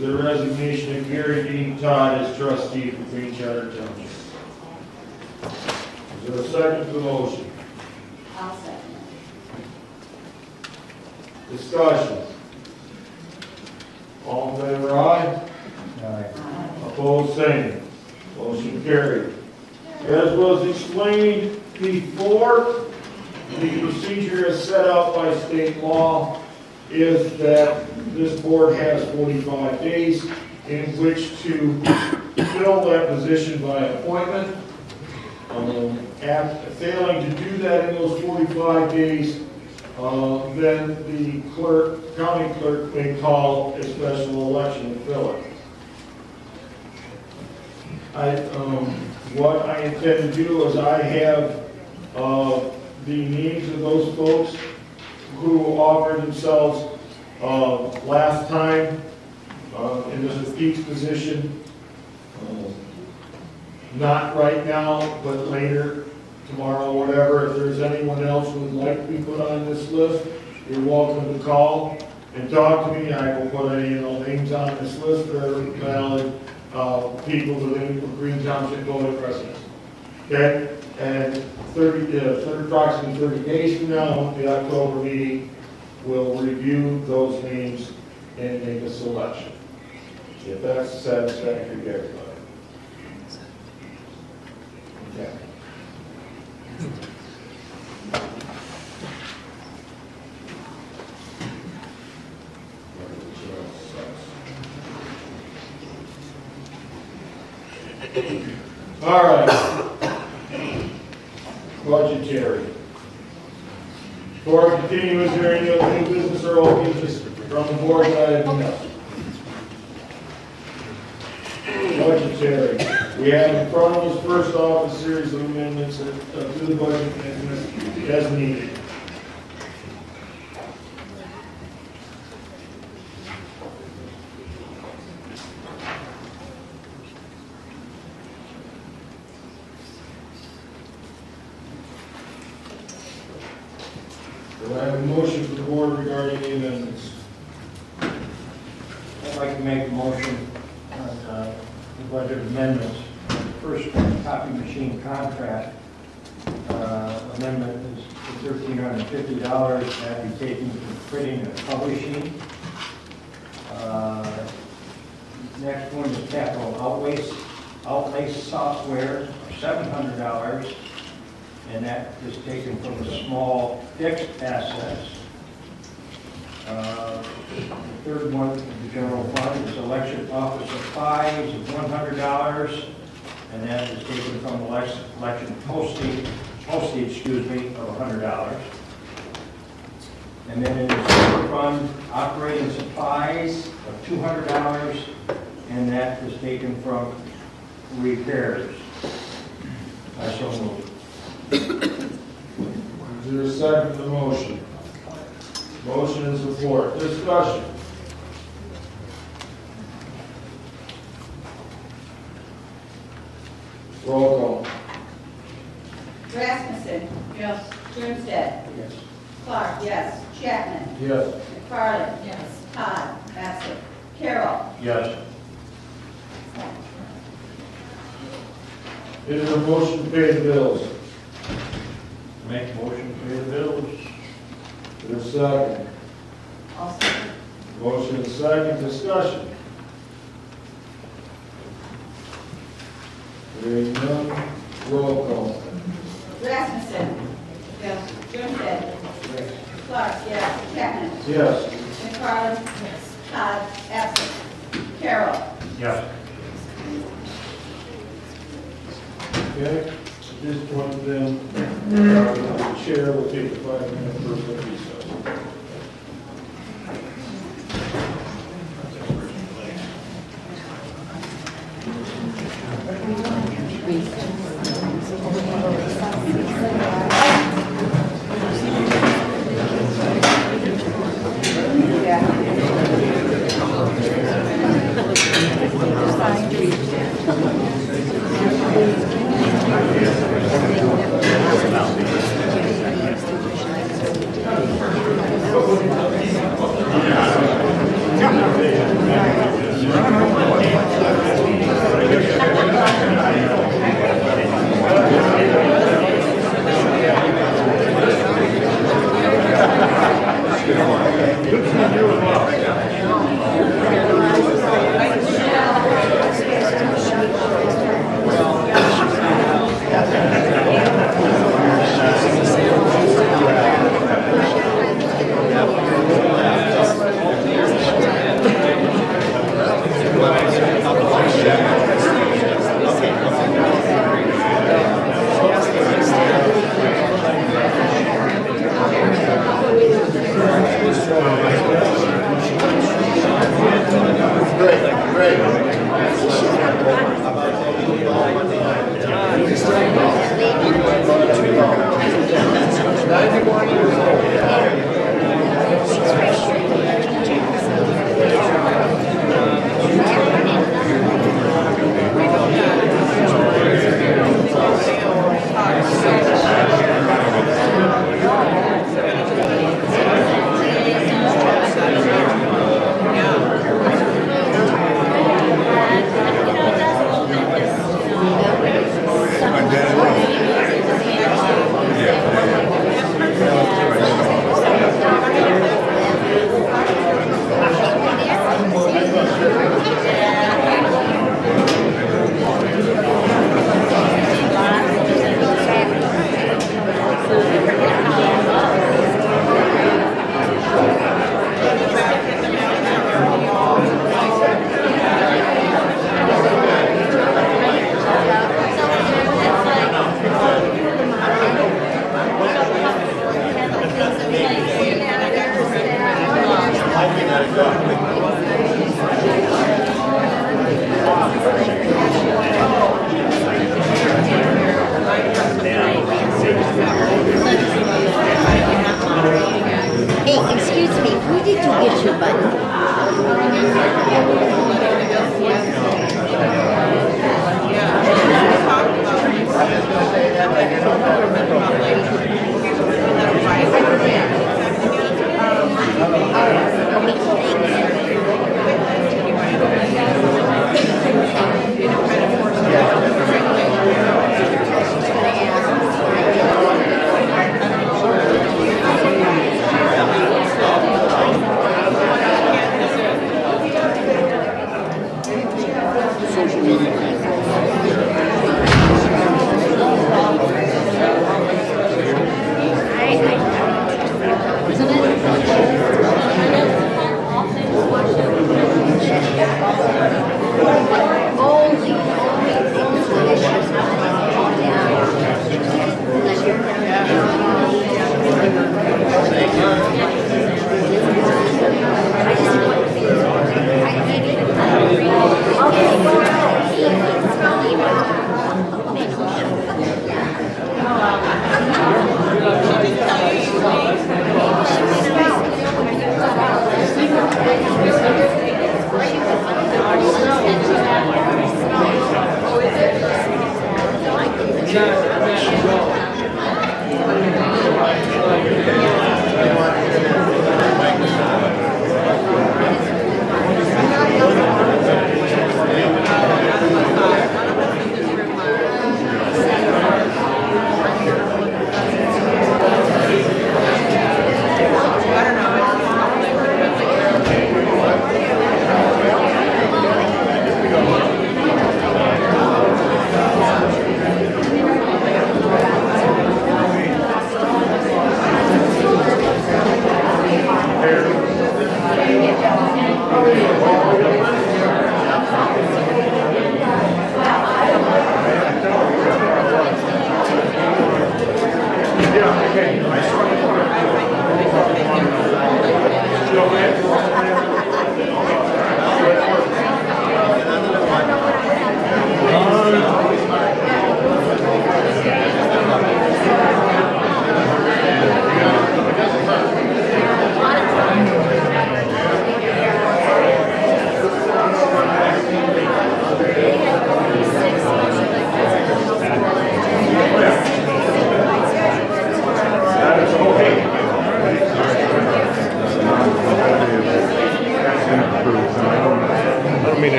the resignation of Gary Dean Todd as trustee for Green Charter Township. Is there a second to the motion? I'll second it. Discussion. All in favor, aye? Opposed, same. Motion carried. As was explained before, the procedure as set out by state law is that this board has 45 days in which to fill that position by appointment. After failing to do that in those 45 days, then the county clerk may call a special election to fill it. What I intend to do is I have the names of those folks who offered themselves last time in the Pete's position. Not right now, but later, tomorrow, whatever. If there's anyone else who would like to be put on this list, you're welcome to call, and talk to me. I will put any of those names on this list that are valid, people within Green Township voting residents. Okay? And approximately 30 days from now, the October meeting, we'll review those names and make a selection. If that's satisfactory to everybody. Okay. All right. Budgetary. Before I continue, is there any other new business or old business from the board that I have enough? Budgetary. We have in front of us, first off, a series of amendments to the budget as needed. Do I have a motion for the board regarding the amendments? I'd like to make a motion on the budget amendments. First, copy machine contract amendment is $1,350. That'd be taken from printing and publishing. Next one is capital outlay software, $700. And that is taken from the small fixed assets. The third one, the general fund, is election office supplies of $100, and that is taken from election postage, of $100. And then in the sewer fund, operating supplies of $200, and that is taken from repairs. I so move. Is there a second to the motion? Motion and support. Discussion. Roll call. Rasmussen. Yes. Grimstead. Yes. Clark, yes. Chapman. Yes. McFarland. Yes. Todd. Bassett. Carroll. Yes. Is there a motion to pay the bills? Make motion to pay the bills. Is there a second? Also. Motion and second. Discussion. Hearing none. Roll call. Rasmussen. Yes. Grimstead. Clark, yes. Chapman. Yes. McFarland. Yes. Todd. Bassett. Carroll. Yes. Okay, at this point then, the chair will take a 5-minute personal recess.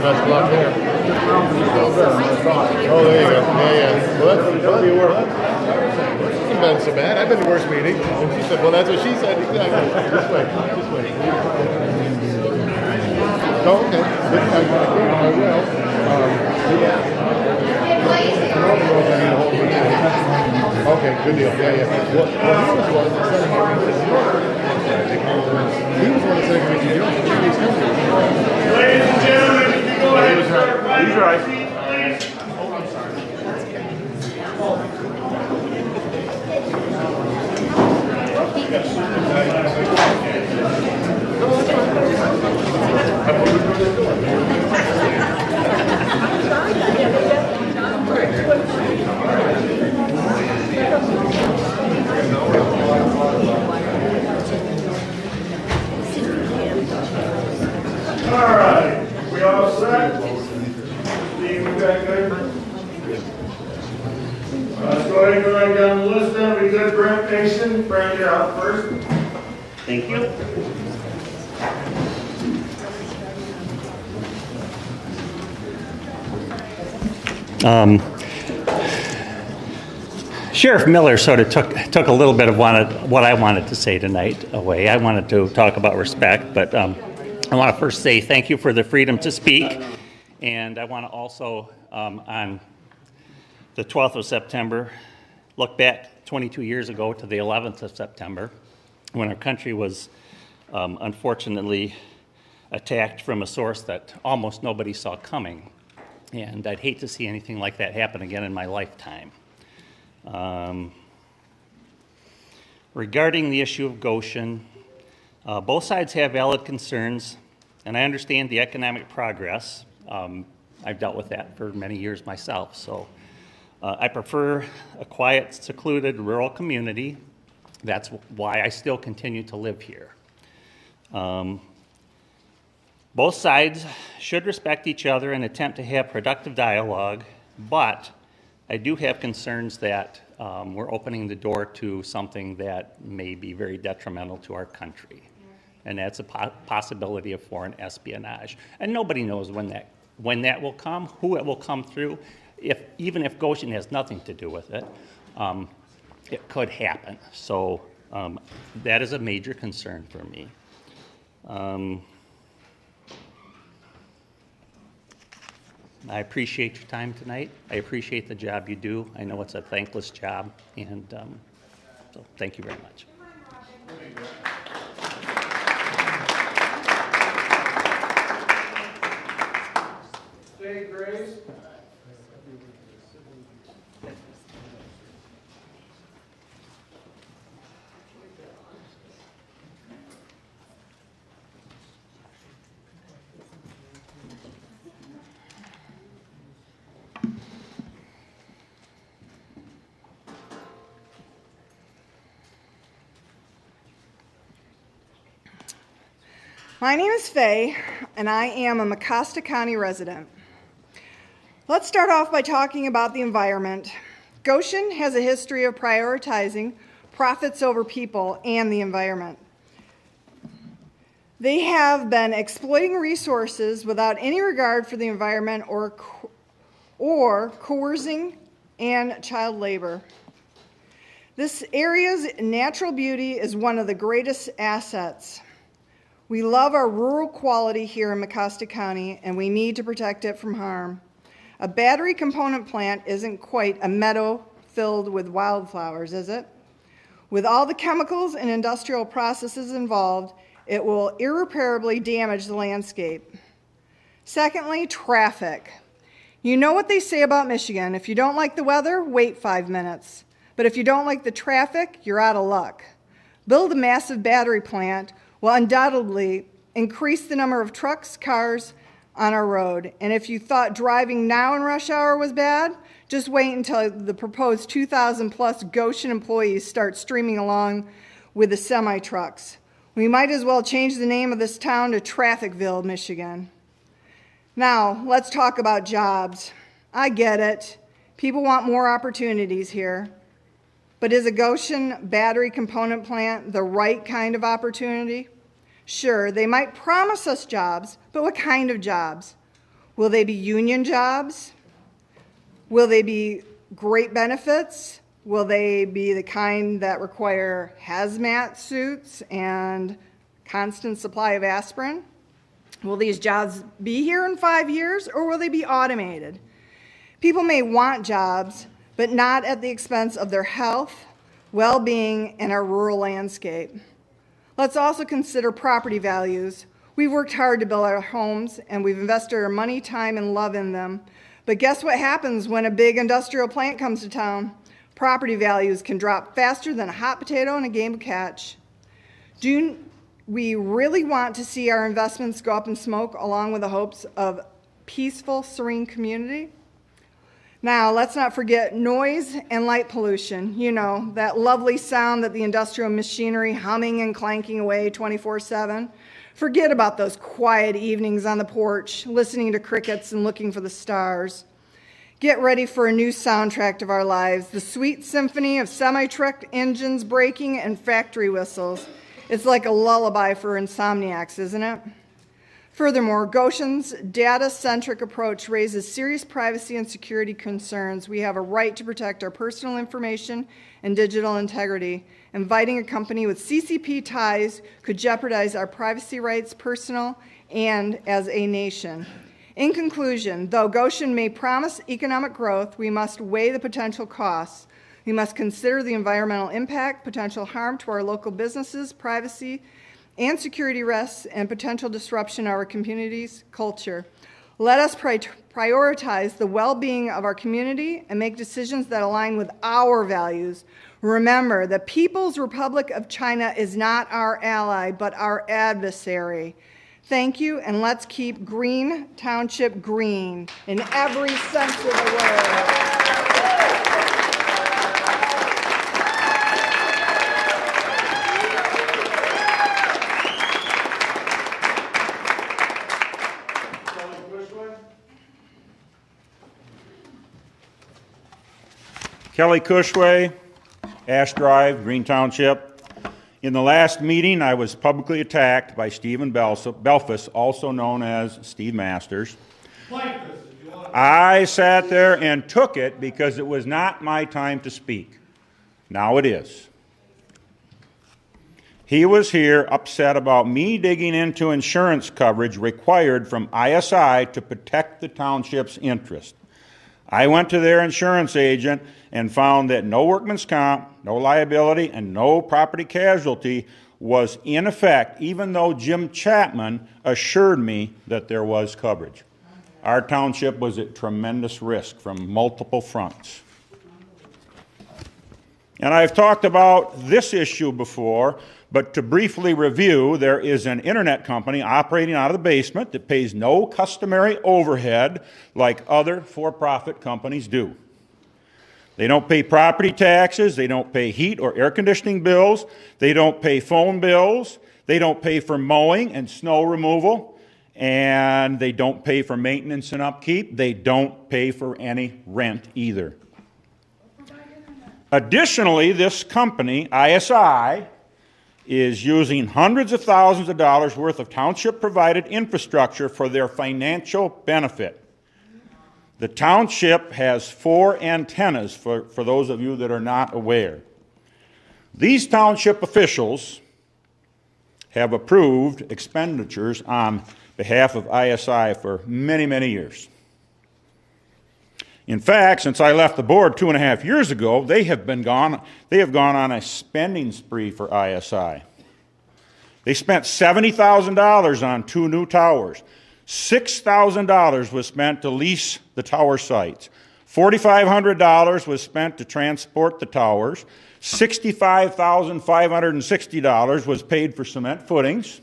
best of luck there. Oh, there you go. Yeah. Well, that'll be work. Hasn't been so bad. I've been to worse meetings. And she said, well, that's what she said. Exactly. This way. Oh, okay. I will. Okay, good deal. Yeah. Well, he was the one that said he was the one that said we should do it. Ladies and gentlemen, if you go ahead and start finding your seats, please. All right, we all set? Steve, we got good? Let's go ahead and go right down the list then. We good, Brent Mason? Brent, you're out first. Thank you. Sheriff Miller sort of took a little bit of what I wanted to say tonight away. I wanted to talk about respect, but I want to first say thank you for the freedom to speak, and I want to also, on the 12th of September, look back 22 years ago to the 11th of September, when our country was unfortunately attacked from a source that almost nobody saw coming. And I'd hate to see anything like that happen again in my lifetime. Regarding the issue of Goshen, both sides have valid concerns, and I understand the economic progress. I've dealt with that for many years myself, so I prefer a quiet, secluded, rural community. That's why I still continue to live here. Both sides should respect each other and attempt to have productive dialogue, but I do have concerns that we're opening the door to something that may be very detrimental to our country, and that's a possibility of foreign espionage. And nobody knows when that will come, who it will come through. Even if Goshen has nothing to do with it, it could happen. So that is a major concern for me. I appreciate your time tonight. I appreciate the job you do. I know it's a thankless job, and so thank you very much. State Grace. My name is Faye, and I am a Mecosta County resident. Let's start off by talking about the environment. Goshen has a history of prioritizing profits over people and the environment. They have been exploiting resources without any regard for the environment or coercing and child labor. This area's natural beauty is one of the greatest assets. We love our rural quality here in Mecosta County, and we need to protect it from harm. A battery component plant isn't quite a meadow filled with wildflowers, is it? With all the chemicals and industrial processes involved, it will irreparably damage the landscape. Secondly, traffic. You know what they say about Michigan. If you don't like the weather, wait 5 minutes. But if you don't like the traffic, you're out of luck. Build a massive battery plant will undoubtedly increase the number of trucks, cars on our road. And if you thought driving now in rush hour was bad, just wait until the proposed 2,000 plus Goshen employees start streaming along with the semi-trucks. We might as well change the name of this town to Trafficville, Michigan. Now, let's talk about jobs. I get it. People want more opportunities here. But is a Goshen battery component plant the right kind of opportunity? Sure, they might promise us jobs, but what kind of jobs? Will they be union jobs? Will they be great benefits? Will they be the kind that require hazmat suits and constant supply of aspirin? Will these jobs be here in 5 years, or will they be automated? People may want jobs, but not at the expense of their health, well-being, and our rural landscape. Let's also consider property values. We've worked hard to build our homes, and we've invested our money, time, and love in them. But guess what happens when a big industrial plant comes to town? Property values can drop faster than a hot potato in a game of catch. Do we really want to see our investments go up in smoke along with the hopes of peaceful, serene community? Now, let's not forget noise and light pollution. You know, that lovely sound that the industrial machinery humming and clanking away 24/7. Forget about those quiet evenings on the porch, listening to crickets and looking for the stars. Get ready for a new soundtrack of our lives, the sweet symphony of semi-truck engines braking and factory whistles. It's like a lullaby for insomniacs, isn't it? Furthermore, Goshen's data-centric approach raises serious privacy and security concerns. We have a right to protect our personal information and digital integrity. Inviting a company with CCP ties could jeopardize our privacy rights, personal and as a nation. In conclusion, though Goshen may promise economic growth, we must weigh the potential costs. We must consider the environmental impact, potential harm to our local businesses, privacy, and security risks, and potential disruption of our community's culture. Let us prioritize the well-being of our community and make decisions that align with our values. Remember, the People's Republic of China is not our ally, but our adversary. Thank you, and let's keep Green Township green in every sense of the word. Kelly Cushway, Ash Drive, Green Township. In the last meeting, I was publicly attacked by Stephen Belfus, also known as Steve Masters. I sat there and took it because it was not my time to speak. Now it is. He was here upset about me digging into insurance coverage required from ISI to protect the township's interest. I went to their insurance agent and found that no workman's comp, no liability, and no property casualty was in effect, even though Jim Chapman assured me that there was coverage. Our township was at tremendous risk from multiple fronts. And I've talked about this issue before, but to briefly review, there is an internet company operating out of the basement that pays no customary overhead like other for-profit companies do. They don't pay property taxes, they don't pay heat or air conditioning bills, they don't pay phone bills, they don't pay for mowing and snow removal, and they don't pay for maintenance and upkeep. They don't pay for any rent either. Additionally, this company, ISI, is using hundreds of thousands of dollars worth of township-provided infrastructure for their financial benefit. The township has 4 antennas, for those of you that are not aware. These township officials have approved expenditures on behalf of ISI for many, many years. In fact, since I left the board 2.5 years ago, they have gone on a spending spree for ISI. They spent $70,000 on 2 new towers. $6,000 was spent to lease the tower sites. $4,500 was spent to transport the towers. $65,560 was paid for cement footings.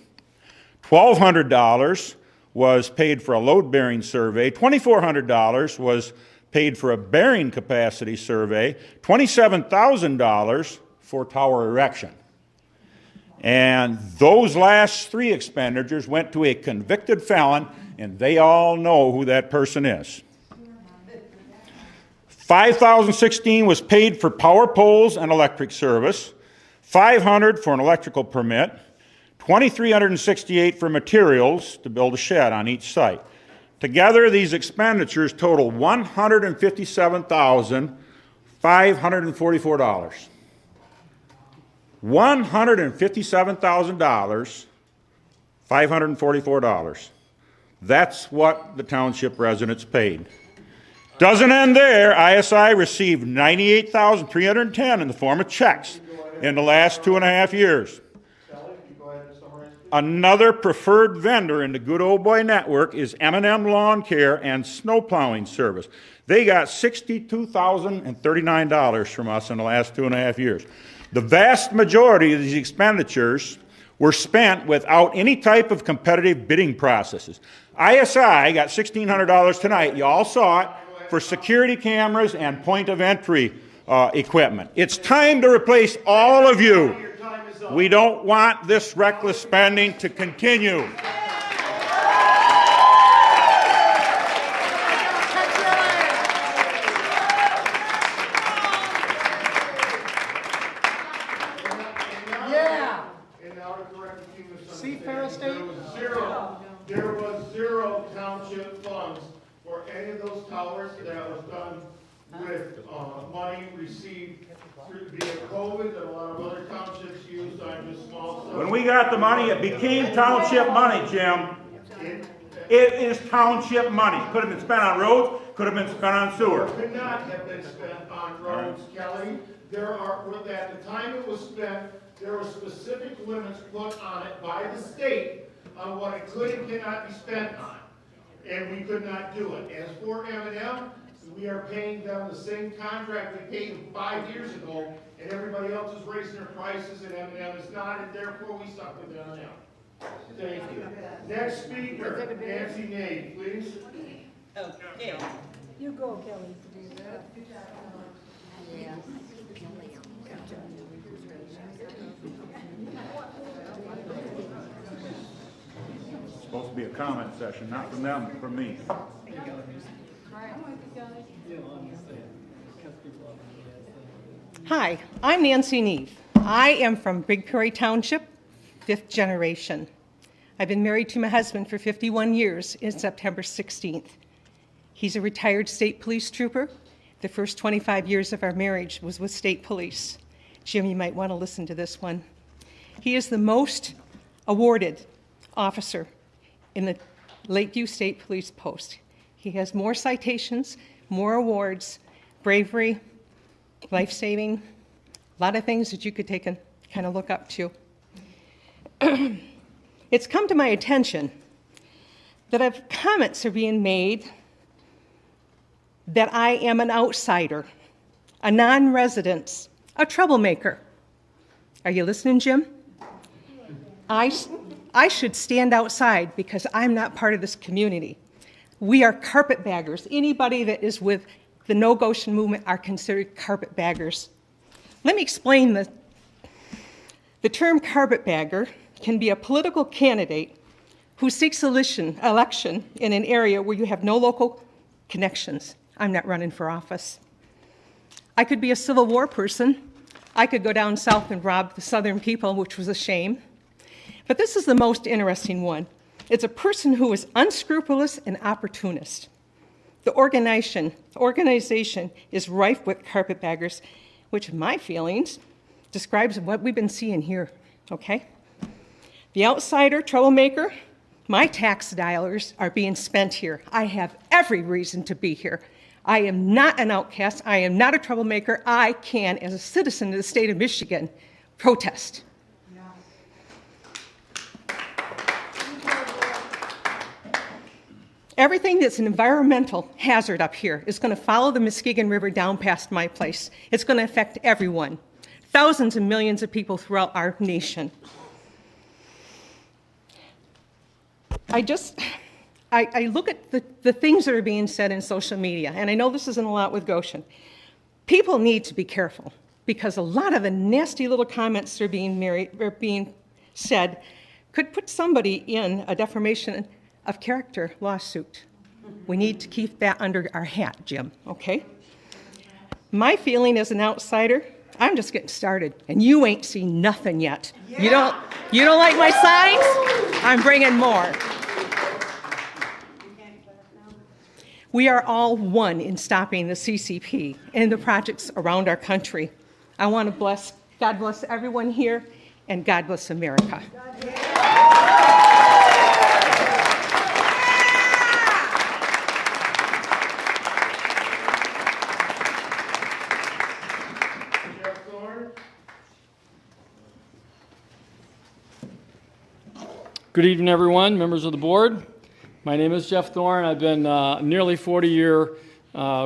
$1,200 was paid for a load-bearing survey. $2,400 was paid for a bearing capacity survey. $27,000 for tower erection. And those last 3 expenditures went to a convicted felon, and they all know who that person is. $5,016 was paid for power poles and electric service, $500 for an electrical permit, $2,368 for materials to build a shed on each site. Together, these expenditures total $157,544. $157,544. That's what the township residents paid. Doesn't end there. ISI received $98,310 in the form of checks in the last 2.5 years. Another preferred vendor in the Good Old Boy Network is M&M Lawn Care and Snow Plowing Service. They got $62,039 from us in the last 2.5 years. The vast majority of these expenditures were spent without any type of competitive bidding processes. ISI got $1,600 tonight. You all saw it, for security cameras and point of entry equipment. It's time to replace all of you. We don't want this reckless spending to continue. Yeah. And now to correct a few See, Fair State? There was zero township funds for any of those towers that was done with money received through via COVID that a lot of other townships used on just small stuff. When we got the money, it became township money, Jim. It is township money. Could have been spent on roads, could have been spent on sewer. Could not have been spent on roads, Kelly. At the time it was spent, there were specific limits put on it by the state on what it could and cannot be spent on. And we could not do it. As for M&M, we are paying them the same contract we paid them 5 years ago, and everybody else is raising their prices, and M&M is not, and therefore we stuck with M&M. Thank you. Next speaker, Nancy Nave, please. You go, Kelly. It's supposed to be a comment session, not from them, from me. Hi, I'm Nancy Neve. I am from Big Prairie Township, 5th generation. I've been married to my husband for 51 years in September 16th. He's a retired state police trooper. The first 25 years of our marriage was with state police. Jim, you might want to listen to this one. He is the most awarded officer in the Lakeview State Police Post. He has more citations, more awards, bravery, life-saving, a lot of things that you could take and kind of look up to. It's come to my attention that comments are being made that I am an outsider, a non-resident, a troublemaker. Are you listening, Jim? I should stand outside because I'm not part of this community. We are carpetbaggers. Anybody that is with the No Goshen movement are considered carpetbaggers. Let me explain the term carpetbagger can be a political candidate who seeks election in an area where you have no local connections. I'm not running for office. I could be a Civil War person. I could go down south and rob the Southern people, which was a shame. But this is the most interesting one. It's a person who is unscrupulous and opportunist. The organization is rife with carpetbaggers, which in my feelings describes what we've been seeing here, okay? The outsider, troublemaker, my tax dollars are being spent here. I have every reason to be here. I am not an outcast. I am not a troublemaker. I can, as a citizen of the state of Michigan, protest. Everything that's an environmental hazard up here is going to follow the Muskegon River down past my place. It's going to affect everyone, thousands and millions of people throughout our nation. I look at the things that are being said in social media, and I know this isn't a lot with Goshen. People need to be careful because a lot of the nasty little comments that are being said could put somebody in a defamation of character lawsuit. We need to keep that under our hat, Jim, okay? My feeling as an outsider, I'm just getting started, and you ain't seen nothing yet. Yeah. You don't like my signs? I'm bringing more. We are all one in stopping the CCP and the projects around our country. I want to God bless everyone here, and God bless America. Jeff Thorne. Good evening, everyone, members of the board. My name is Jeff Thorne. I've been nearly 40-year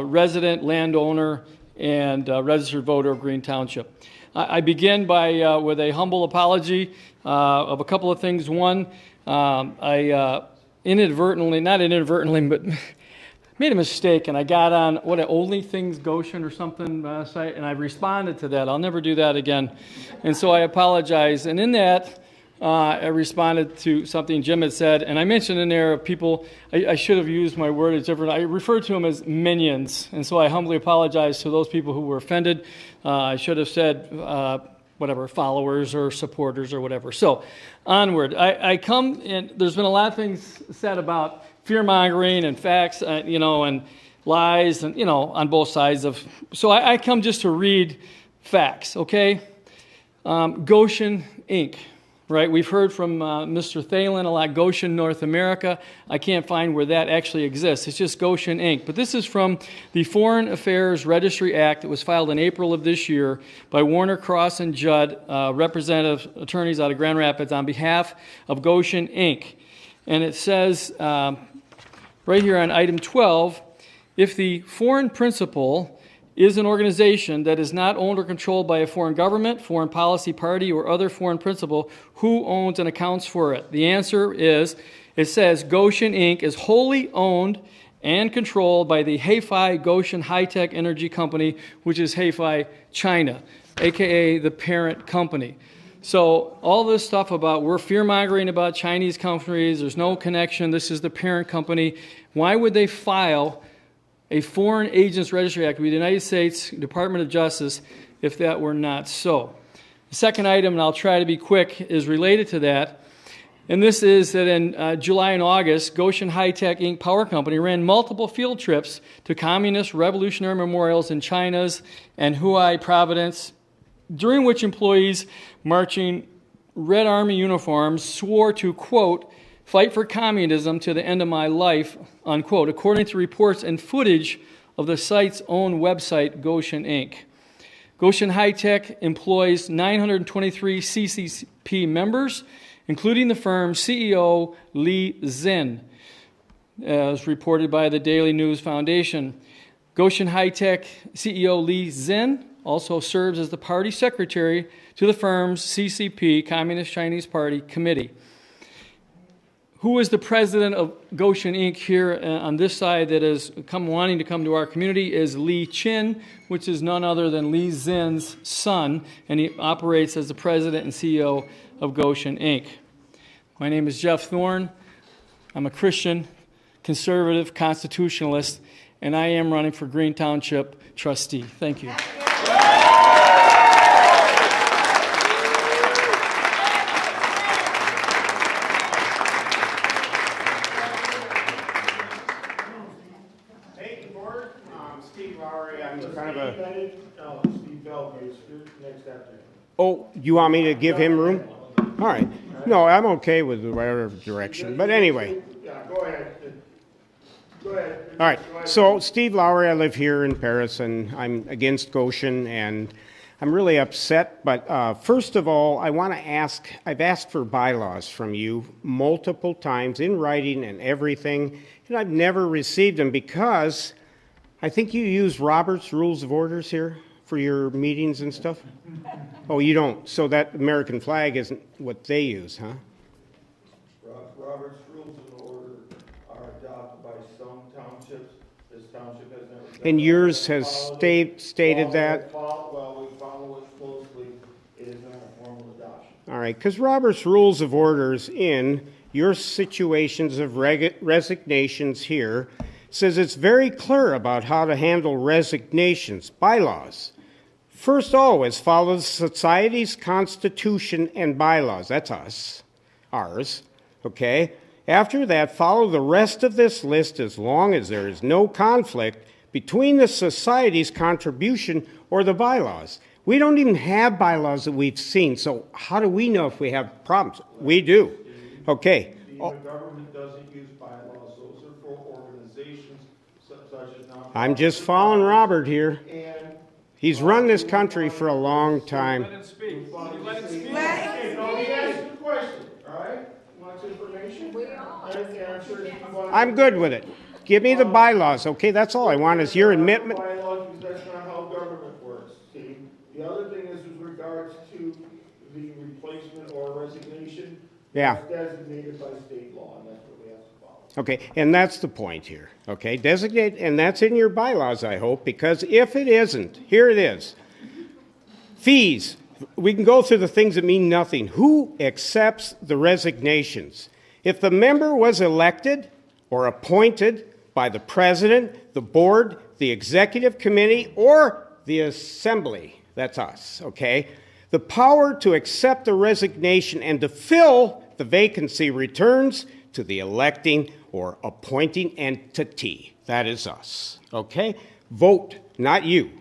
resident, landowner, and registered voter of Green Township. I begin with a humble apology of a couple of things. One, I not inadvertently, but made a mistake, and I got on Only Things Goshen or something site, and I responded to that. I'll never do that again, and so I apologize. And in that, I responded to something Jim had said, and I mentioned in there people, I should have used my word as different. I referred to them as minions, and so I humbly apologize to those people who were offended. I should have said, followers or supporters or whatever. So, onward. I come, and there's been a lot of things said about fear-mongering and facts, and lies, and, on both sides of. So I come just to read facts, okay? Goshen, Inc., right? We've heard from Mr. Thalen a lot, Goshen, North America. I can't find where that actually exists. It's just Goshen, Inc. But this is from the Foreign Affairs Registry Act that was filed in April of this year by Warner, Cross, and Judd, representative attorneys out of Grand Rapids, on behalf of Goshen, Inc. And it says right here on item 12, if the foreign principal is an organization that is not owned or controlled by a foreign government, foreign policy party, or other foreign principal, who owns and accounts for it? The answer is, it says Goshen Inc. is wholly owned and controlled by the Hefei Goshen High-Tech Energy Company, which is Hefei China, aka the parent company. So all this stuff about we're fear-mongering about Chinese companies, there's no connection, this is the parent company. Why would they file a Foreign Agents Registry Act with the United States Department of Justice if that were not so? The second item, and I'll try to be quick, is related to that. And this is that in July and August, Goshen High-Tech Inc. Power Company ran multiple field trips to communist revolutionary memorials in China's and Hubei province, during which employees marching Red Army uniforms swore to, quote, fight for communism to the end of my life, unquote, according to reports and footage of the site's own website, Goshen Inc. Goshen High-Tech employs 923 CCP members, including the firm's CEO, Li Zin, as reported by the Daily News Foundation. Goshen High-Tech CEO Li Zin also serves as the party secretary to the firm's CCP, Communist Chinese Party, committee. Who is the president of Goshen Inc. here on this side that is wanting to come to our community is Li Chin, which is none other than Li Zin's son, and he operates as the president and CEO of Goshen Inc. My name is Jeff Thorne. I'm a Christian, conservative, constitutionalist, and I am running for Green Township trustee. Thank you. Oh, you want me to give him room? All right. No, I'm okay with whatever direction. But anyway. Yeah, go ahead. Go ahead. All right. So, Steve Lowry, I live here in Paris, and I'm against Goshen, and I'm really upset. But first of all, I want to ask, I've asked for bylaws from you multiple times in writing and everything, and I've never received them because I think you use Robert's Rules of Orders here for your meetings and stuff? Oh, you don't. So that American flag isn't what they use, huh? Robert's Rules of Order are adopted by some townships. This township has never. And yours has stated that? Well, we follow it closely. It is not a formal adoption. All right, because Robert's Rules of Orders in your situations of resignations here says it's very clear about how to handle resignations, bylaws. First, always follow the society's constitution and bylaws. That's us, ours, okay? After that, follow the rest of this list as long as there is no conflict between the society's contribution or the bylaws. We don't even have bylaws that we've seen, so how do we know if we have problems? We do. Okay. The government doesn't use bylaws. Those are for organizations such as non. I'm just following Robert here. And He's run this country for a long time. Let him speak. Let him speak. okay, no, he asked the question, all right? Wants information? We all. Answer if you want. I'm good with it. Give me the bylaws, okay? That's all I want is your admittment. Bylaws, because that's not how government works, see? The other thing is with regards to the replacement or resignation. Yeah. It's designated by state law, and that's what we have to follow. Okay, and that's the point here, okay? Designate, and that's in your bylaws, I hope, because if it isn't, here it is. Fees. We can go through the things that mean nothing. Who accepts the resignations? If the member was elected or appointed by the president, the board, the executive committee, or the assembly, that's us, okay? The power to accept the resignation and to fill the vacancy returns to the electing or appointing entity. That is us, okay? Vote, not you.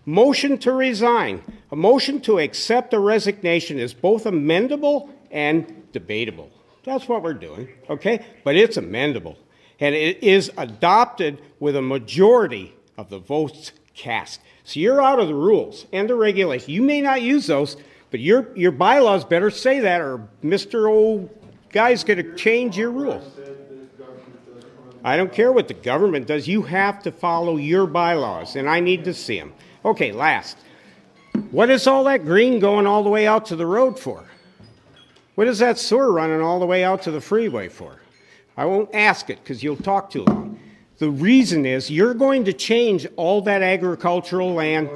Motion to resign. A motion to accept a resignation is both amendable and debatable. That's what we're doing, okay? But it's amendable. And it is adopted with a majority of the votes cast. So you're out of the rules and the regulations. You may not use those, but your bylaws better say that, or Mr. Old Guy's going to change your rules. I don't care what the government does. You have to follow your bylaws, and I need to see them. Okay, last. What is all that green going all the way out to the road for? What is that sewer running all the way out to the freeway for? I won't ask it because you'll talk too long. The reason is you're going to change all that agricultural land.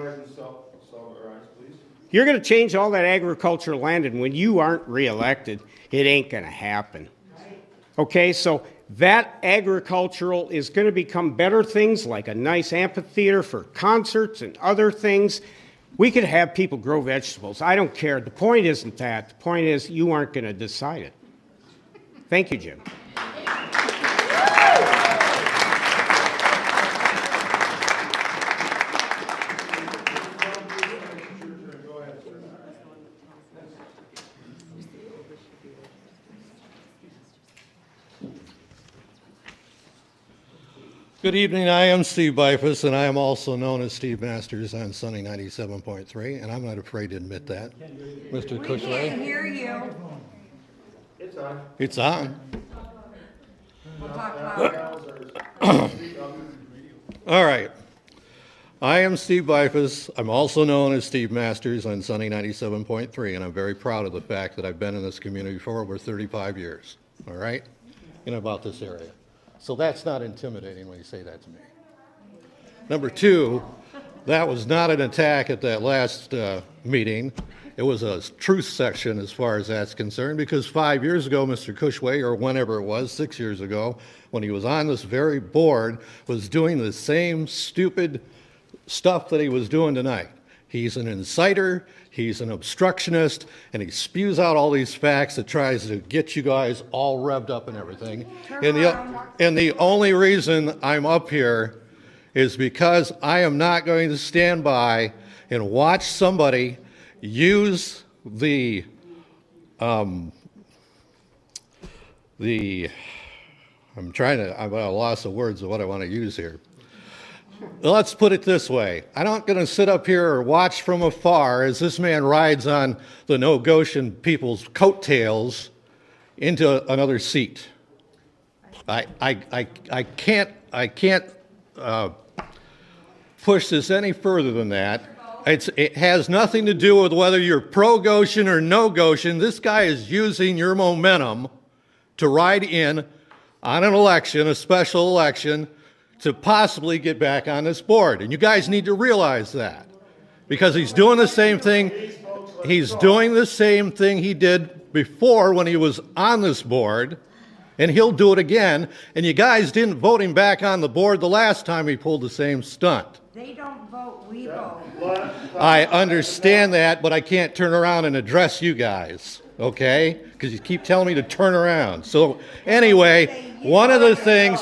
You're going to change all that agricultural land, and when you aren't reelected, it ain't going to happen. Okay, so that agricultural is going to become better things like a nice amphitheater for concerts and other things. We could have people grow vegetables. I don't care. The point isn't that. The point is you aren't going to decide it. Thank you, Jim. Good evening, I am Steve Bifus, and I am also known as Steve Masters on Sunny 97.3, and I'm not afraid to admit that. Mr. Cushway? We can't hear you. It's on. It's on. We'll talk louder. All right. I am Steve Bifus. I'm also known as Steve Masters on Sunny 97.3, and I'm very proud of the fact that I've been in this community for over 35 years, all right, in about this area. So that's not intimidating when you say that to me. Number two, that was not an attack at that last meeting. It was a truth section as far as that's concerned, because 5 years ago, Mr. Cushway, or whenever it was, 6 years ago, when he was on this very board, was doing the same stupid stuff that he was doing tonight. He's an inciter, he's an obstructionist, and he spews out all these facts that tries to get you guys all revved up and everything. And the only reason I'm up here is because I am not going to stand by and watch somebody use I'm at a loss of words of what I want to use here. Let's put it this way. I'm not going to sit up here or watch from afar as this man rides on the no-Goshen people's coattails into another seat. I can't push this any further than that. It has nothing to do with whether you're pro-Goshen or no-Goshen. This guy is using your momentum to ride in on an election, a special election, to possibly get back on this board. And you guys need to realize that. Because he's doing the same thing. He's doing the same thing he did before when he was on this board. And he'll do it again. And you guys didn't vote him back on the board the last time he pulled the same stunt. They don't vote, we vote. I understand that, but I can't turn around and address you guys. okay? Because you keep telling me to turn around. So anyway, one of the things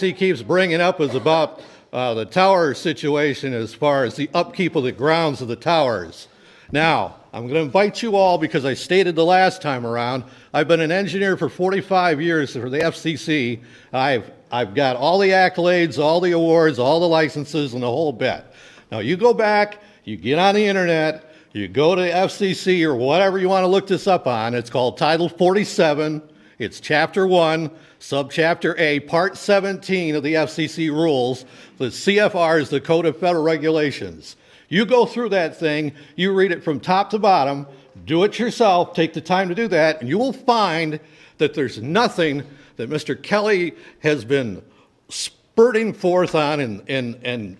he keeps bringing up is about the tower situation as far as the upkeep of the grounds of the towers. Now, I'm going to invite you all, because I stated the last time around, I've been an engineer for 45 years for the FCC. I've got all the accolades, all the awards, all the licenses, and the whole bit. Now, you go back, you get on the internet, you go to FCC or whatever you want to look this up on. It's called Title 47. It's Chapter 1, Subchapter A, Part 17 of the FCC rules. The CFR is the Code of Federal Regulations. You go through that thing, you read it from top to bottom, do it yourself, take the time to do that, and you will find that there's nothing that Mr. Kelly has been spurting forth on and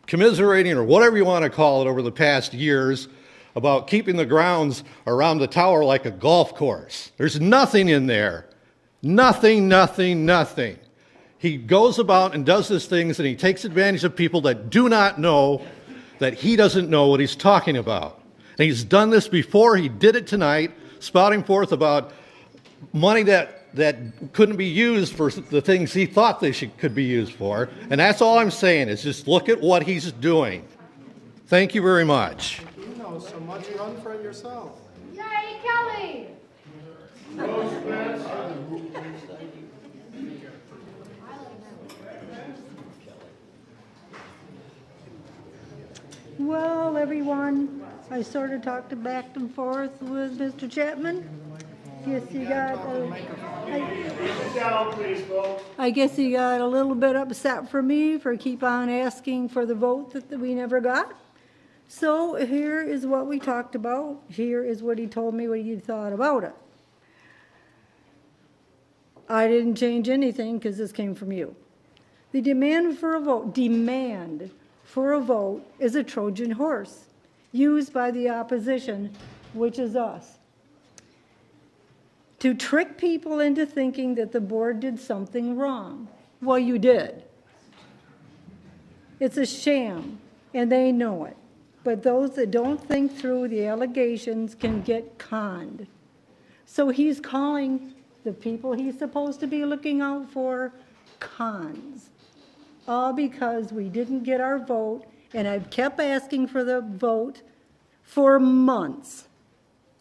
commiserating, or whatever you want to call it, over the past years about keeping the grounds around the tower like a golf course. There's nothing in there. Nothing, nothing, nothing. He goes about and does these things, and he takes advantage of people that do not know that he doesn't know what he's talking about. And he's done this before. He did it tonight, spouting forth about money that couldn't be used for the things he thought they could be used for. And that's all I'm saying, is just look at what he's doing. Thank you very much. You know so much, run for it yourself. Yay, Kelly! Well, everyone, I sort of talked back and forth with Mr. Chapman. I guess he got a little bit upset for me for keep on asking for the vote that we never got. So here is what we talked about. Here is what he told me what he thought about it. I didn't change anything because this came from you. The demand for a vote is a Trojan horse used by the opposition, which is us, to trick people into thinking that the board did something wrong. Well, you did. It's a sham, and they know it. But those that don't think through the allegations can get conned. So he's calling the people he's supposed to be looking out for cons. All because we didn't get our vote, and I've kept asking for the vote for months.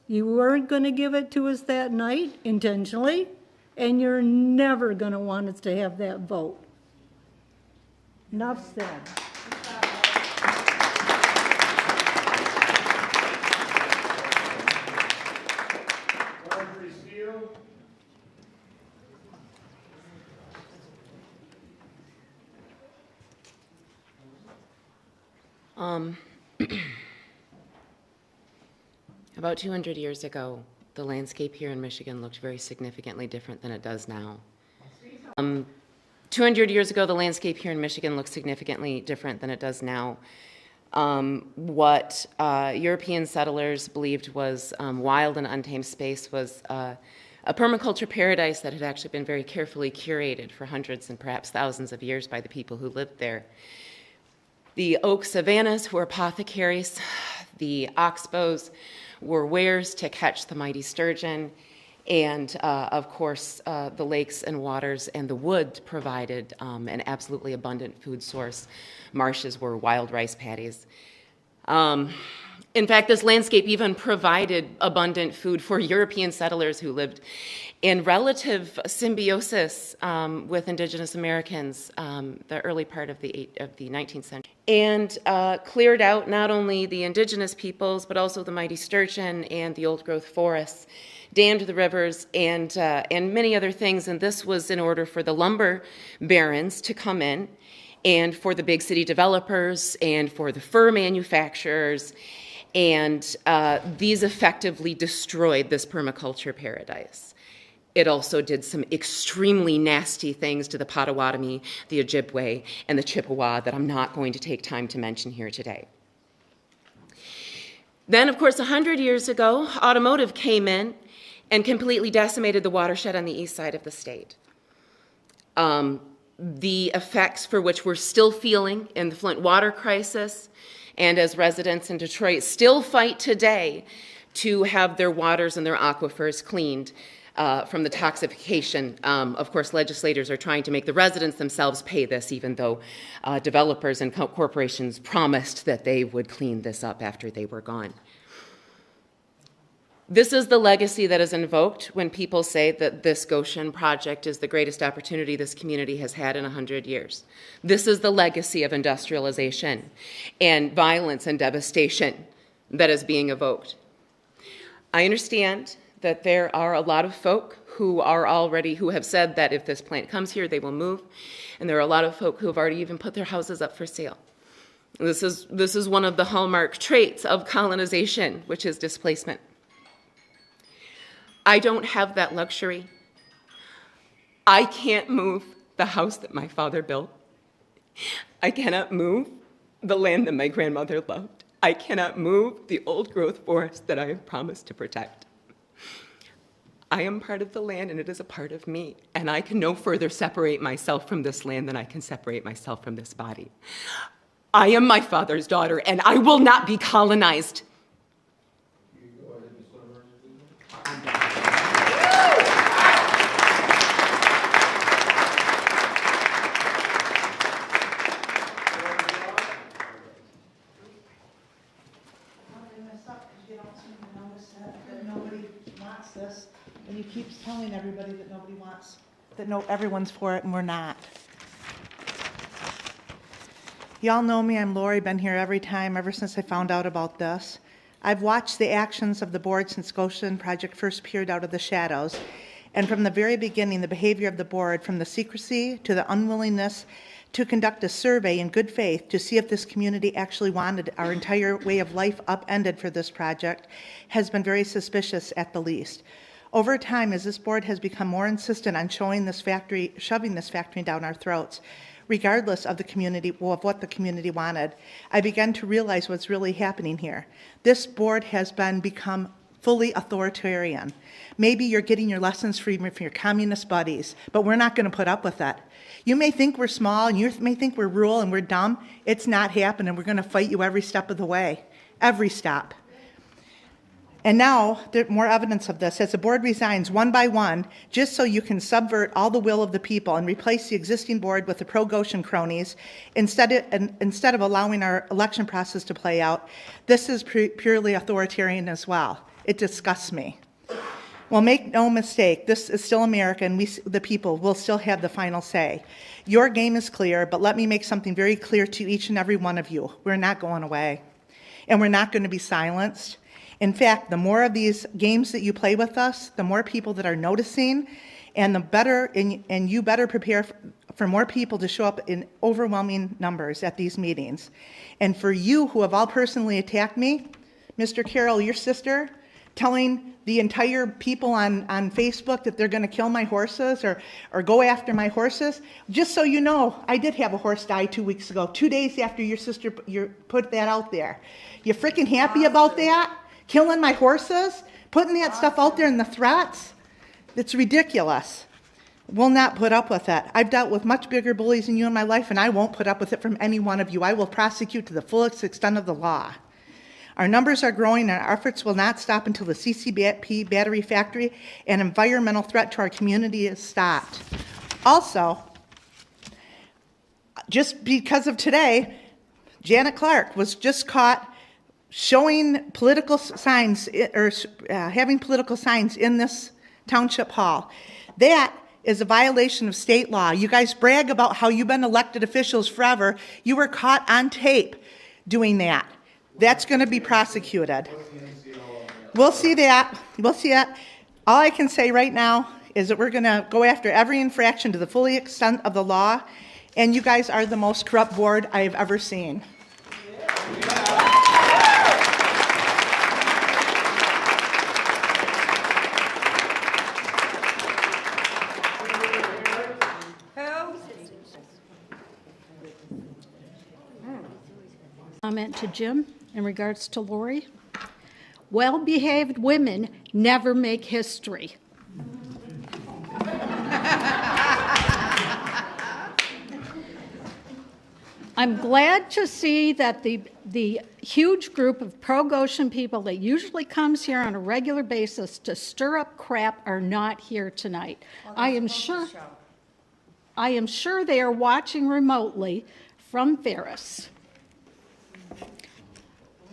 You weren't going to give it to us that night intentionally, and you're never going to want us to have that vote. Enough said. About 200 years ago, the landscape here in Michigan looked very significantly different than it does now. 200 years ago, the landscape here in Michigan looked significantly different than it does now. What European settlers believed was wild and untamed space was a permaculture paradise that had actually been very carefully curated for hundreds and perhaps thousands of years by the people who lived there. The oak savannas were apothecaries, the oxbows were weirs to catch the mighty sturgeon, and of course the lakes and waters and the wood provided an absolutely abundant food source. Marshes were wild rice paddies. In fact, this landscape even provided abundant food for European settlers who lived in relative symbiosis with indigenous Americans the early part of the 19th century, and cleared out not only the indigenous peoples, but also the mighty sturgeon and the old-growth forests, dammed the rivers, and many other things. And this was in order for the lumber barons to come in, and for the big city developers, and for the fur manufacturers, and these effectively destroyed this permaculture paradise. It also did some extremely nasty things to the Potawatomi, the Ojibwe, and the Chippewa that I'm not going to take time to mention here today. Then, of course, 100 years ago, automotive came in and completely decimated the watershed on the east side of the state. The effects for which we're still feeling in the Flint water crisis, and as residents in Detroit still fight today to have their waters and their aquifers cleaned from the toxification. Of course, legislators are trying to make the residents themselves pay this, even though developers and corporations promised that they would clean this up after they were gone. This is the legacy that is invoked when people say that this Goshen project is the greatest opportunity this community has had in 100 years. This is the legacy of industrialization and violence and devastation that is being evoked. I understand that there are a lot of folk who have said that if this plant comes here, they will move. And there are a lot of folk who have already even put their houses up for sale. This is one of the hallmark traits of colonization, which is displacement. I don't have that luxury. I can't move the house that my father built. I cannot move the land that my grandmother loved. I cannot move the old growth forest that I have promised to protect. I am part of the land and it is a part of me, and I can no further separate myself from this land than I can separate myself from this body. I am my father's daughter and I will not be colonized. And you keep telling everybody that nobody wants, that everyone's for it, and we're not. Y'all know me, I'm Lori, been here every time, ever since I found out about this. I've watched the actions of the board since Goshen Project first peered out of the shadows. And from the very beginning, the behavior of the board, from the secrecy to the unwillingness to conduct a survey in good faith to see if this community actually wanted our entire way of life upended for this project, has been very suspicious at the least. Over time, as this board has become more insistent on shoving this factory down our throats, regardless of of what the community wanted, I began to realize what's really happening here. This board has become fully authoritarian. Maybe you're getting your lessons from your communist buddies, but we're not going to put up with that. You may think we're small, and you may think we're rural and we're dumb. It's not happening. We're going to fight you every step of the way, every step. And now, there's more evidence of this as the board resigns one by one, just so you can subvert all the will of the people and replace the existing board with the pro-Goshen cronies, instead of allowing our election process to play out. This is purely authoritarian as well. It disgusts me. Well, make no mistake, this is still America, and we, the people, will still have the final say. Your game is clear, but let me make something very clear to each and every one of you. We're not going away, and we're not going to be silenced. In fact, the more of these games that you play with us, the more people that are noticing, and the better, and you better prepare for more people to show up in overwhelming numbers at these meetings. And for you who have all personally attacked me, Mr. Carroll, your sister, telling the entire people on Facebook that they're going to kill my horses or go after my horses, just so you know, I did have a horse die 2 weeks ago, 2 days after your sister put that out there. You freaking happy about that? Killing my horses? Putting that stuff out there in the threats? It's ridiculous. We'll not put up with that. I've dealt with much bigger bullies than you in my life, and I won't put up with it from any one of you. I will prosecute to the fullest extent of the law. Our numbers are growing, and our efforts will not stop until the CCP battery factory and environmental threat to our community is stopped. Also, just because of today, Janet Clark was just caught showing political signs or having political signs in this township hall. That is a violation of state law. You guys brag about how you've been elected officials forever. You were caught on tape doing that. That's going to be prosecuted. We'll see that. We'll see that. All I can say right now is that we're going to go after every infraction to the full extent of the law, and you guys are the most corrupt board I have ever seen. Comment to Jim in regards to Lori. Well-behaved women never make history. I I'm glad to see that the huge group of pro-Goshen people that usually comes here on a regular basis to stir up crap are not here tonight. I am sure they are watching remotely from Ferris,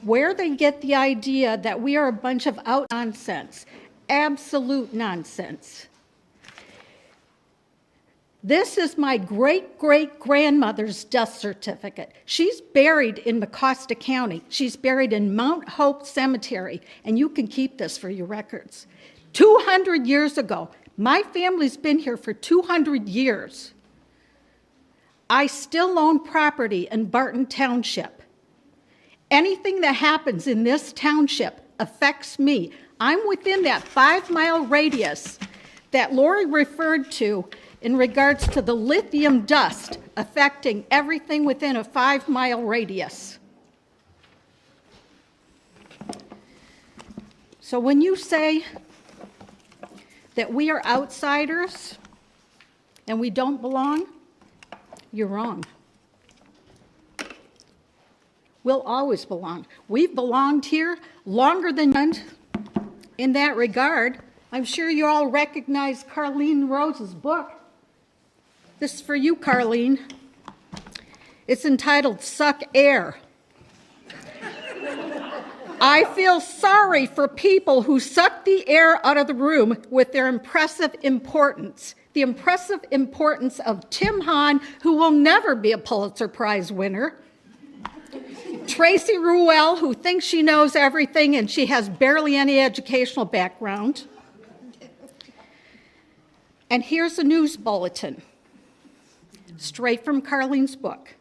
where they get the idea that we are a bunch of out nonsense, absolute nonsense. This is my great-great-grandmother's death certificate. She's buried in Mecosta County. She's buried in Mount Hope Cemetery, and you can keep this for your records. 200 years ago, my family's been here for 200 years. I still own property in Barton Township. Anything that happens in this township affects me. I'm within that 5-mile radius that Lori referred to in regards to the lithium dust affecting everything within a 5-mile radius. So when you say that we are outsiders and we don't belong, you're wrong. We'll always belong. We've belonged here longer than in that regard. I'm sure you all recognize Carlene Rose's book. This is for you, Carlene. It's entitled Suck Air. I feel sorry for people who suck the air out of the room with their impressive importance. The impressive importance of Tim Hahn, who will never be a Pulitzer Prize winner. Tracy Ruel, who thinks she knows everything and she has barely any educational background. And here's a news bulletin, straight from Carlene's book.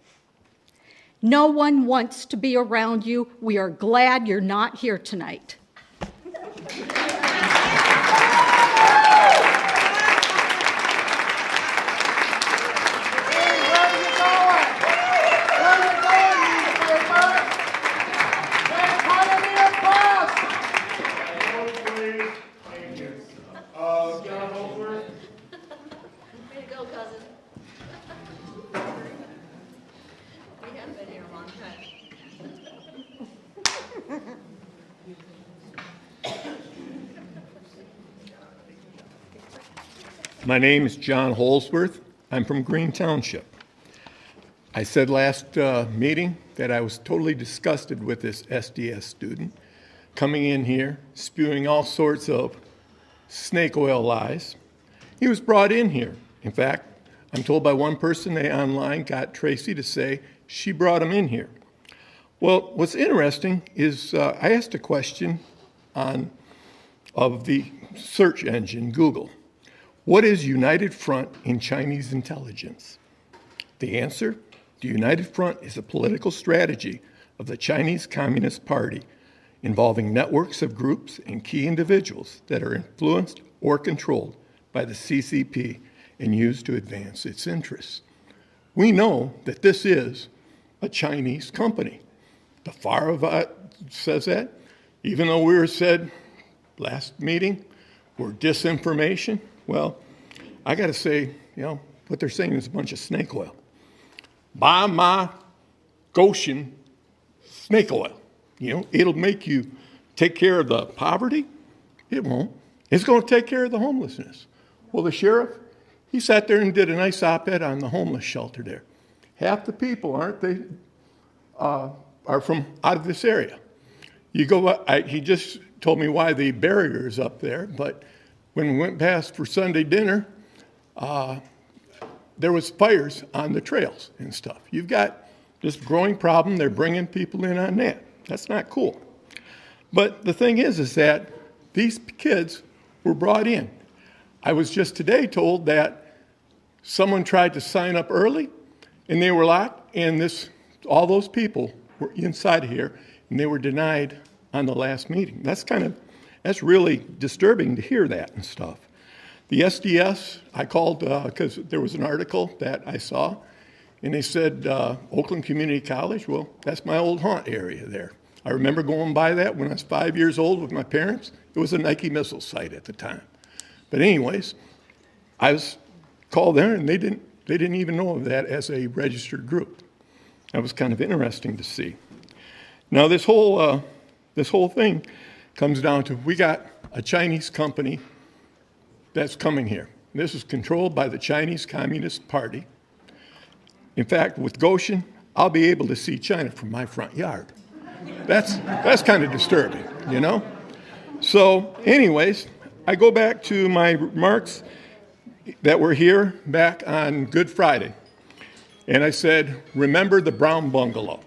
No one wants to be around you. We are glad you're not here tonight. My name is John Holsworth. I'm from Green Township. I said last meeting that I was totally disgusted with this SDS student coming in here, spewing all sorts of snake oil lies. He was brought in here. In fact, I'm told by one person they online got Tracy to say she brought him in here. Well, what's interesting is I asked a question of the search engine, Google. What is United Front in Chinese intelligence? The answer, the United Front is a political strategy of the Chinese Communist Party involving networks of groups and key individuals that are influenced or controlled by the CCP and used to advance its interests. We know that this is a Chinese company. The Faravat says that, even though we were said last meeting, we're disinformation. Well, I got to say, what they're saying is a bunch of snake oil. Buy my Goshen snake oil. It'll make you take care of the poverty. It won't. It's going to take care of the homelessness. Well, the sheriff, he sat there and did a nice op-ed on the homeless shelter there. Half the people, aren't they, are from out of this area. You go, he just told me why the barrier is up there, but when we went past for Sunday dinner, there was fires on the trails and stuff. You've got this growing problem. They're bringing people in on that. That's not cool. But the thing is that these kids were brought in. I was just today told that someone tried to sign up early, and they were locked, and all those people were inside here, and they were denied on the last meeting. That's really disturbing to hear that and stuff. The SDS, I called because there was an article that I saw, and they said Oakland Community College. Well, that's my old haunt area there. I remember going by that when I was 5 years old with my parents. It was a Nike missile site at the time. But anyways, I was called there, and they didn't even know of that as a registered group. That was kind of interesting to see. Now this whole thing comes down to, we got a Chinese company that's coming here. This is controlled by the Chinese Communist Party. In fact, with Goshen, I'll be able to see China from my front yard. That's kind of disturbing, you know? So anyways, I go back to my remarks that were here back on Good Friday. And I said, remember the Brown Bungalow,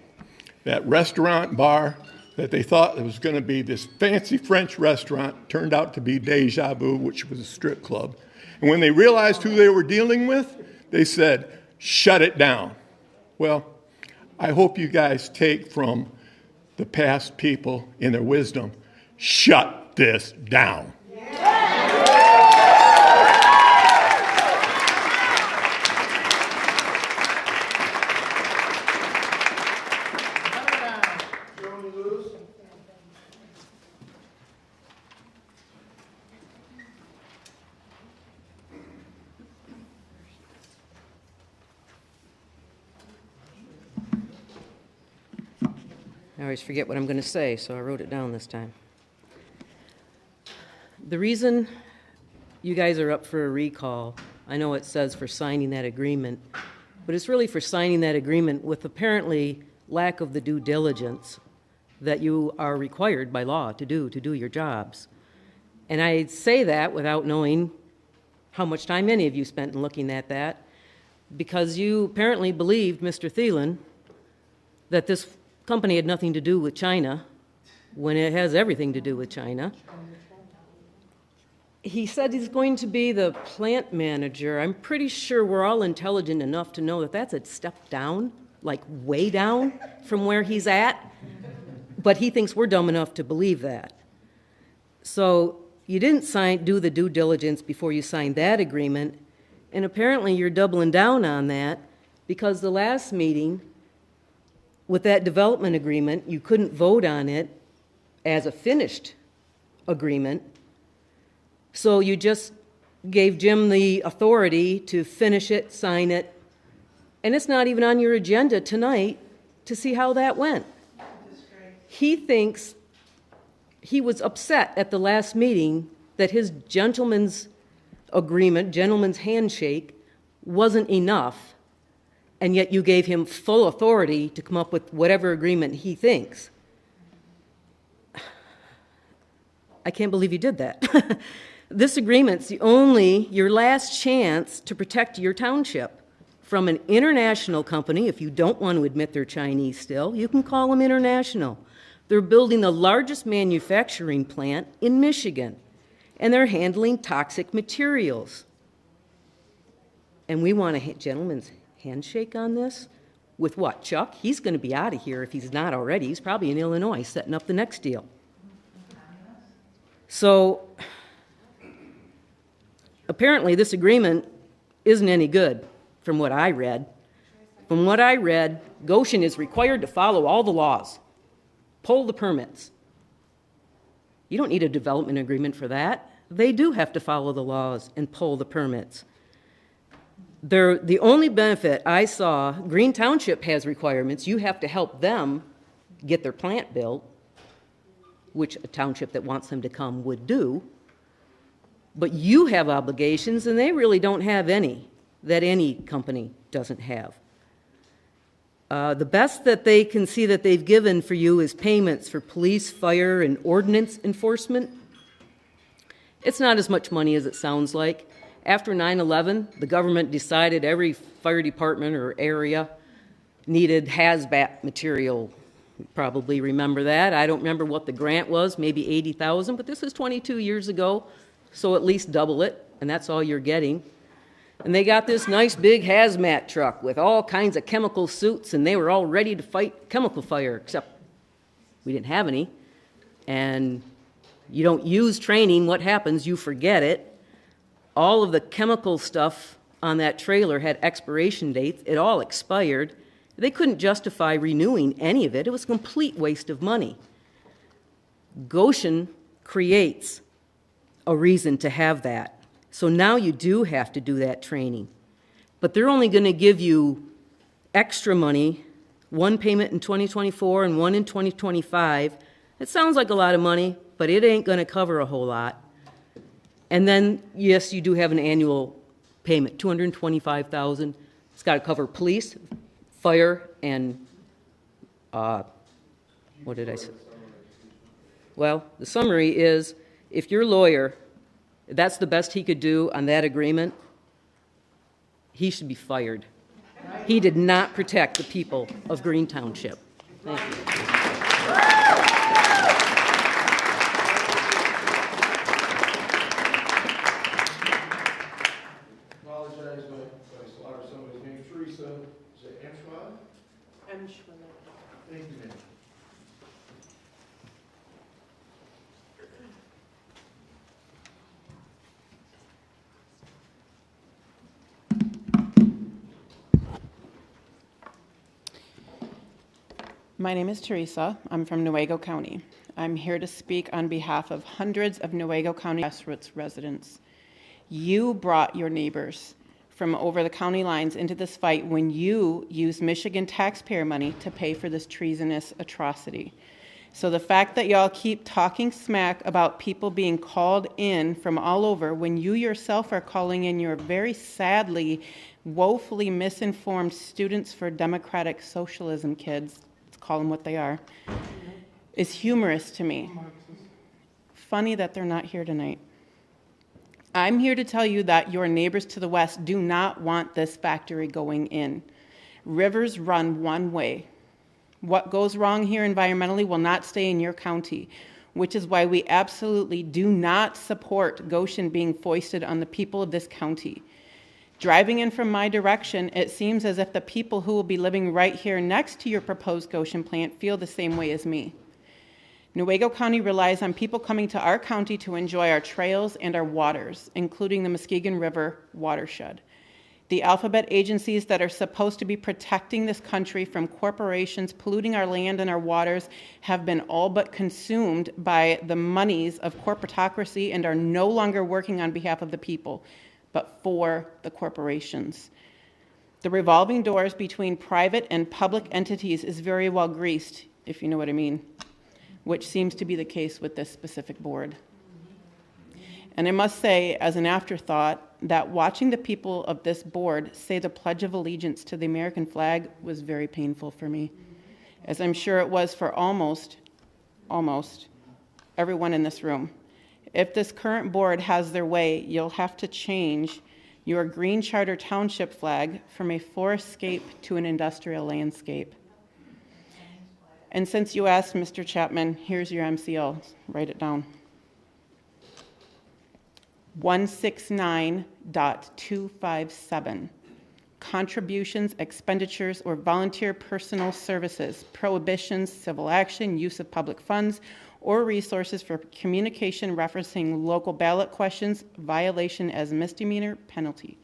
that restaurant bar that they thought it was going to be this fancy French restaurant, turned out to be Deja Vu, which was a strip club. And when they realized who they were dealing with, they said, shut it down. Well, I hope you guys take from the past people in their wisdom, shut this down. I always forget what I'm going to say, so I wrote it down this time. The reason you guys are up for a recall, I know it says for signing that agreement, but it's really for signing that agreement with apparently lack of the due diligence that you are required by law to do your jobs. And I say that without knowing how much time any of you spent in looking at that, because you apparently believed, Mr. Thielen, that this company had nothing to do with China when it has everything to do with China. He said he's going to be the plant manager. I'm pretty sure we're all intelligent enough to know that that's a step down, like way down from where he's at. But he thinks we're dumb enough to believe that. So you didn't do the due diligence before you signed that agreement, and apparently you're doubling down on that because the last meeting, with that development agreement, you couldn't vote on it as a finished agreement. So you just gave Jim the authority to finish it, sign it, and it's not even on your agenda tonight to see how that went. He thinks he was upset at the last meeting that his gentleman's agreement, gentleman's handshake, wasn't enough. And yet you gave him full authority to come up with whatever agreement he thinks. I can't believe you did that. This agreement's your last chance to protect your township from an international company. If you don't want to admit they're Chinese still, you can call them international. They're building the largest manufacturing plant in Michigan, and they're handling toxic materials. And we want a gentleman's handshake on this? With what, Chuck? He's going to be out of here if he's not already. He's probably in Illinois setting up the next deal. So apparently this agreement isn't any good from what I read. From what I read, Goshen is required to follow all the laws, pull the permits. You don't need a development agreement for that. They do have to follow the laws and pull the permits. The only benefit I saw, Green Township has requirements. You have to help them get their plant built, which a township that wants them to come would do. But you have obligations, and they really don't have any that any company doesn't have. The best that they can see that they've given for you is payments for police, fire, and ordinance enforcement. It's not as much money as it sounds like. After 9/11, the government decided every fire department or area needed hazmat material. You probably remember that. I don't remember what the grant was, maybe $80,000, but this was 22 years ago, so at least double it, and that's all you're getting. And they got this nice big hazmat truck with all kinds of chemical suits, and they were all ready to fight chemical fire, except we didn't have any. And you don't use training, what happens? You forget it. All of the chemical stuff on that trailer had expiration dates. It all expired. They couldn't justify renewing any of it. It was a complete waste of money. Goshen creates a reason to have that. So now you do have to do that training. But they're only going to give you extra money one payment in 2024 and one in 2025. It sounds like a lot of money, but it ain't going to cover a whole lot. And then, yes, you do have an annual payment, $225,000. It's got to cover police, fire, and what did I say? Well, the summary is, if your lawyer, that's the best he could do on that agreement, he should be fired. He did not protect the people of Green Township. Thank you. Apologize if I slaughter somebody's name. Teresa, is it Emschwad? Thank you, ma'am. My name is Teresa. I'm from Newaygo County. I'm here to speak on behalf of hundreds of Newaygo County grassroots residents. You brought your neighbors from over the county lines into this fight when you used Michigan taxpayer money to pay for this treasonous atrocity. So the fact that y'all keep talking smack about people being called in from all over when you yourself are calling in your very sadly, woefully misinformed Students for Democratic Socialism kids, let's call them what they are, is humorous to me. Funny that they're not here tonight. I'm here to tell you that your neighbors to the west do not want this factory going in. Rivers run one way. What goes wrong here environmentally will not stay in your county, which is why we absolutely do not support Goshen being foisted on the people of this county. Driving in from my direction, it seems as if the people who will be living right here next to your proposed Goshen plant feel the same way as me. Newaygo County relies on people coming to our county to enjoy our trails and our waters, including the Muskegon River watershed. The alphabet agencies that are supposed to be protecting this country from corporations polluting our land and our waters have been all but consumed by the monies of corporatocracy and are no longer working on behalf of the people, but for the corporations. The revolving doors between private and public entities is very well greased, if you know what I mean, which seems to be the case with this specific board. And I must say, as an afterthought, that watching the people of this board say the Pledge of Allegiance to the American flag was very painful for me, as I'm sure it was for almost everyone in this room. If this current board has their way, you'll have to change your Green Charter Township flag from a forestscape to an industrial landscape. And since you asked, Mr. Chapman, here's your MCL. Write it down. 169.257. Contributions, expenditures, or volunteer personal services, prohibitions, civil action, use of public funds, or resources for communication referencing local ballot questions, violation as misdemeanor penalty.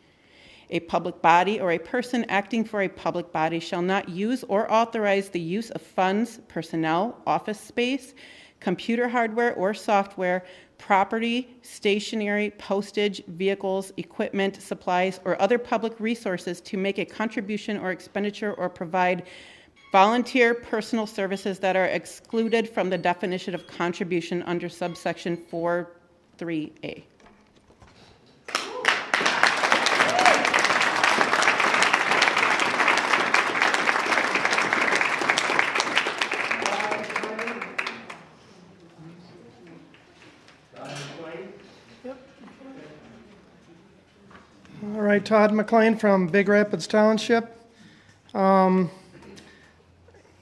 A public body or a person acting for a public body shall not use or authorize the use of funds, personnel, office space, computer hardware or software, property, stationery, postage, vehicles, equipment, supplies, or other public resources to make a contribution or expenditure or provide volunteer personal services that are excluded from the definition of contribution under subsection 4.3a. All right, Todd McLean from Big Rapids Township.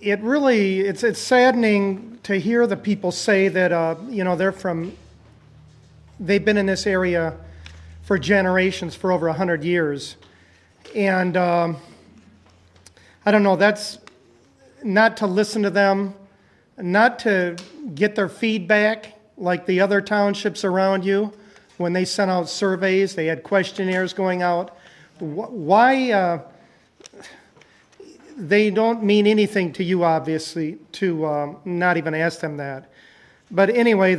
It's saddening to hear the people say that, they've been in this area for generations, for over 100 years. And I don't know, that's not to listen to them, not to get their feedback like the other townships around you. When they sent out surveys, they had questionnaires going out. Why they don't mean anything to you, obviously, to not even ask them that. But anyway,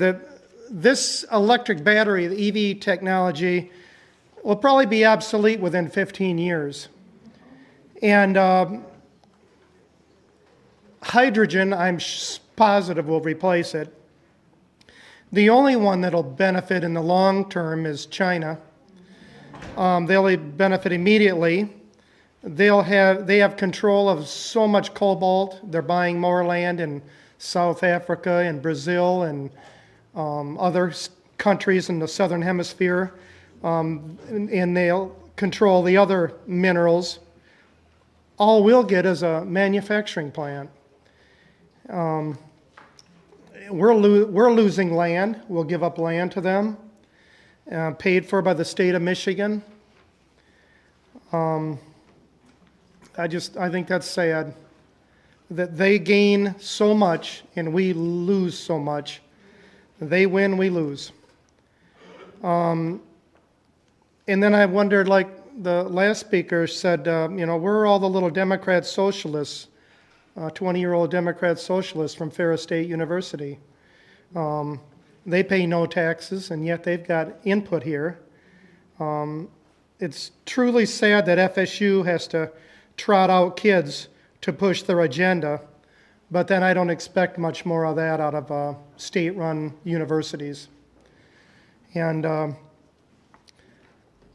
this electric battery, the EV technology, will probably be obsolete within 15 years. And hydrogen, I'm positive will replace it. The only one that'll benefit in the long term is China. They'll benefit immediately. They have control of so much cobalt. They're buying more land in South Africa and Brazil and other countries in the southern hemisphere, and they'll control the other minerals. All we'll get is a manufacturing plant. We're losing land. We'll give up land to them, paid for by the state of Michigan. I think that's sad that they gain so much and we lose so much. They win, we lose. And then I wondered, like the last speaker said, we're all the little Democrat socialists, 20-year-old Democrat socialists from Ferris State University. They pay no taxes, and yet they've got input here. It's truly sad that FSU has to trot out kids to push their agenda, but then I don't expect much more of that out of state-run universities. And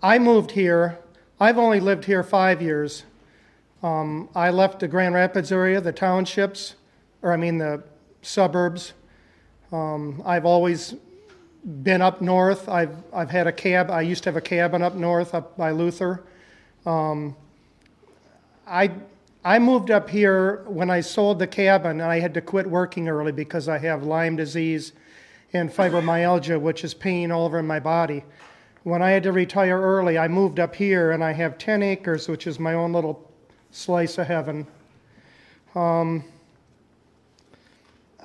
I moved here. I've only lived here 5 years. I left the Grand Rapids area, the townships, the suburbs. I've always been up north. I've had a cab. I used to have a cabin up north, up by Luther. I moved up here when I sold the cabin, and I had to quit working early because I have Lyme disease and fibromyalgia, which is pain all over in my body. When I had to retire early, I moved up here, and I have 10 acres, which is my own little slice of heaven.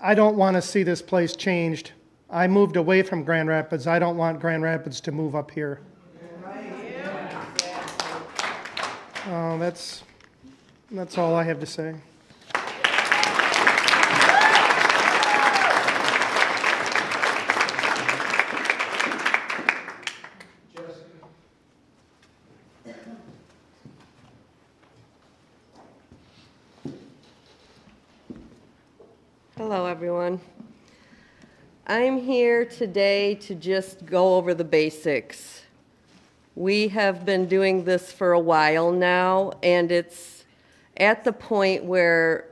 I don't want to see this place changed. I moved away from Grand Rapids. I don't want Grand Rapids to move up here. That's all I have to say. Hello, everyone. I'm here today to just go over the basics. We have been doing this for a while now, and it's at the point where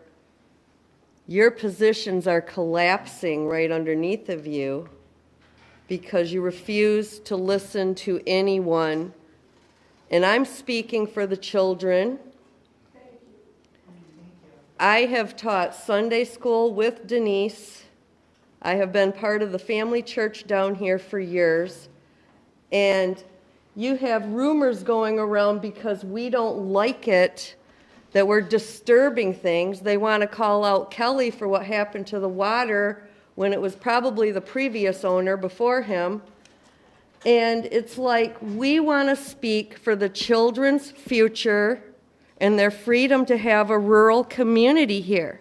your positions are collapsing right underneath of you because you refuse to listen to anyone. And I'm speaking for the children. I have taught Sunday school with Denise. I have been part of the family church down here for years. And you have rumors going around because we don't like it, that we're disturbing things. They want to call out Kelly for what happened to the water when it was probably the previous owner before him. And it's like we want to speak for the children's future and their freedom to have a rural community here.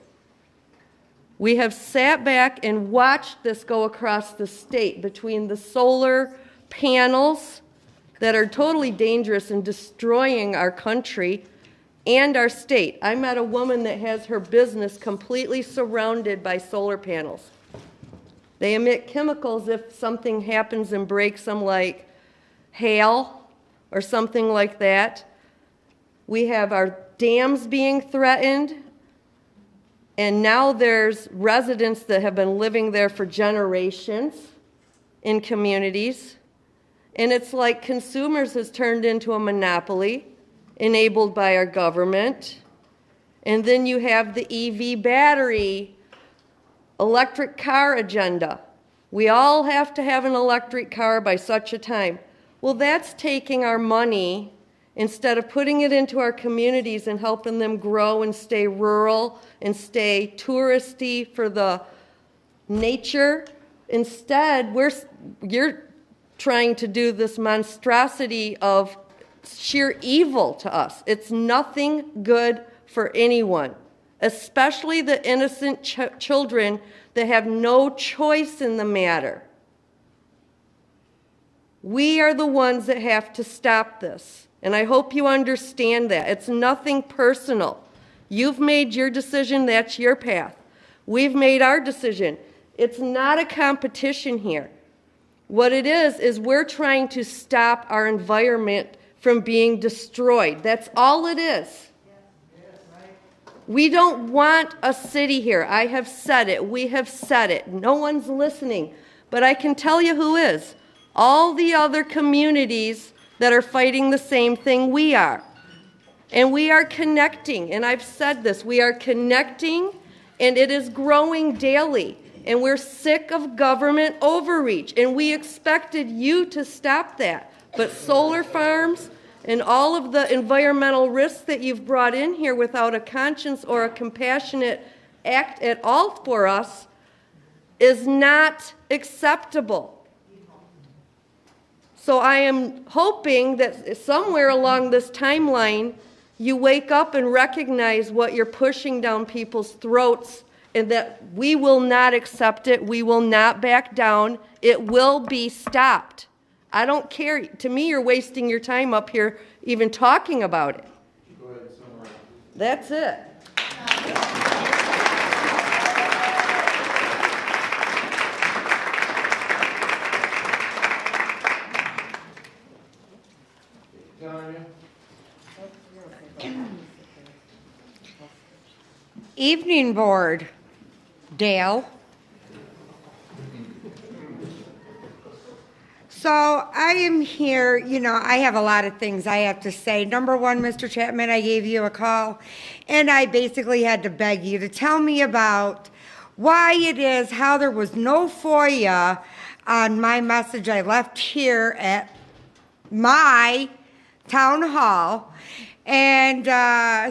We have sat back and watched this go across the state between the solar panels that are totally dangerous and destroying our country and our state. I met a woman that has her business completely surrounded by solar panels. They emit chemicals if something happens and breaks them, like hail or something like that. We have our dams being threatened, and now there's residents that have been living there for generations in communities. And it's like consumers has turned into a monopoly enabled by our government. And then you have the EV battery, electric car agenda. We all have to have an electric car by such a time. Well, that's taking our money instead of putting it into our communities and helping them grow and stay rural and stay touristy for the nature. Instead, you're trying to do this monstrosity of sheer evil to us. It's nothing good for anyone, especially the innocent children that have no choice in the matter. We are the ones that have to stop this. And I hope you understand that. It's nothing personal. You've made your decision, that's your path. We've made our decision. It's not a competition here. What it is we're trying to stop our environment from being destroyed. That's all it is. We don't want a city here. I have said it. We have said it. No one's listening. But I can tell you who is. All the other communities that are fighting the same thing we are. And we are connecting. And I've said this. We are connecting, and it is growing daily. And we're sick of government overreach. And we expected you to stop that. But solar farms and all of the environmental risks that you've brought in here without a conscience or a compassionate act at all for us is not acceptable. So I am hoping that somewhere along this timeline, you wake up and recognize what you're pushing down people's throats, and that we will not accept it. We will not back down. It will be stopped. I don't care. To me, you're wasting your time up here even talking about it. Go ahead and summarize. That's it. Tanya? Evening board. Dale. So I am here, I have a lot of things I have to say. Number one, Mr. Chapman, I gave you a call, and I basically had to beg you to tell me about why it is, how there was no FOIA on my message I left here at my town hall. And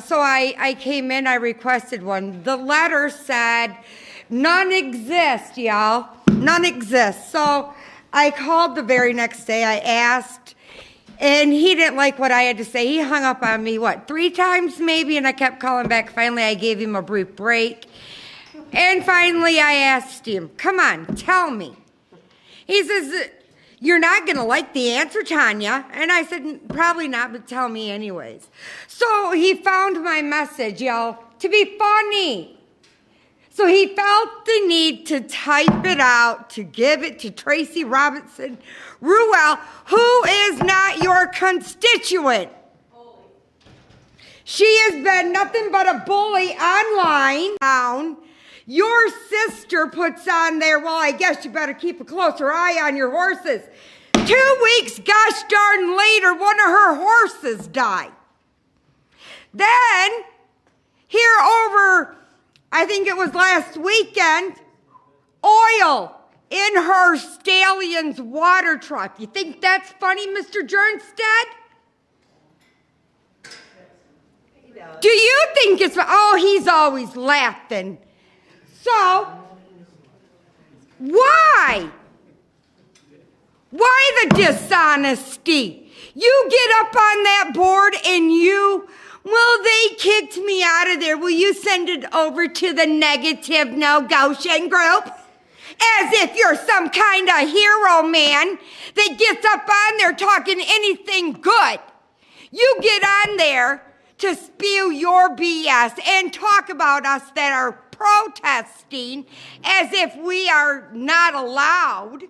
so I came in, I requested one. The letter said, none exist, y'all. None exist. So I called the very next day, I asked, and he didn't like what I had to say. He hung up on me, 3 times maybe, and I kept calling back. Finally, I gave him a brief break. And finally, I asked him, come on, tell me. He says, you're not going to like the answer, Tanya. And I said, probably not, but tell me anyways. So he found my message, y'all, to be funny. So he felt the need to type it out, to give it to Tracy Robinson Ruel, who is not your constituent. She has been nothing but a bully online. Your sister puts on there, well, I guess you better keep a closer eye on your horses. 2 weeks, gosh darn later, one of her horses died. Then, here over, I think it was last weekend, oil in her stallion's water truck. You think that's funny, Mr. Jernstead? Do you think it's, oh, he's always laughing. So, why? Why the dishonesty? You get up on that board and well, they kicked me out of there. Will you send it over to the negative no-Goshen group? As if you're some kind of hero man that gets up on there talking anything good. You get on there to spew your BS and talk about us that are protesting as if we are not allowed.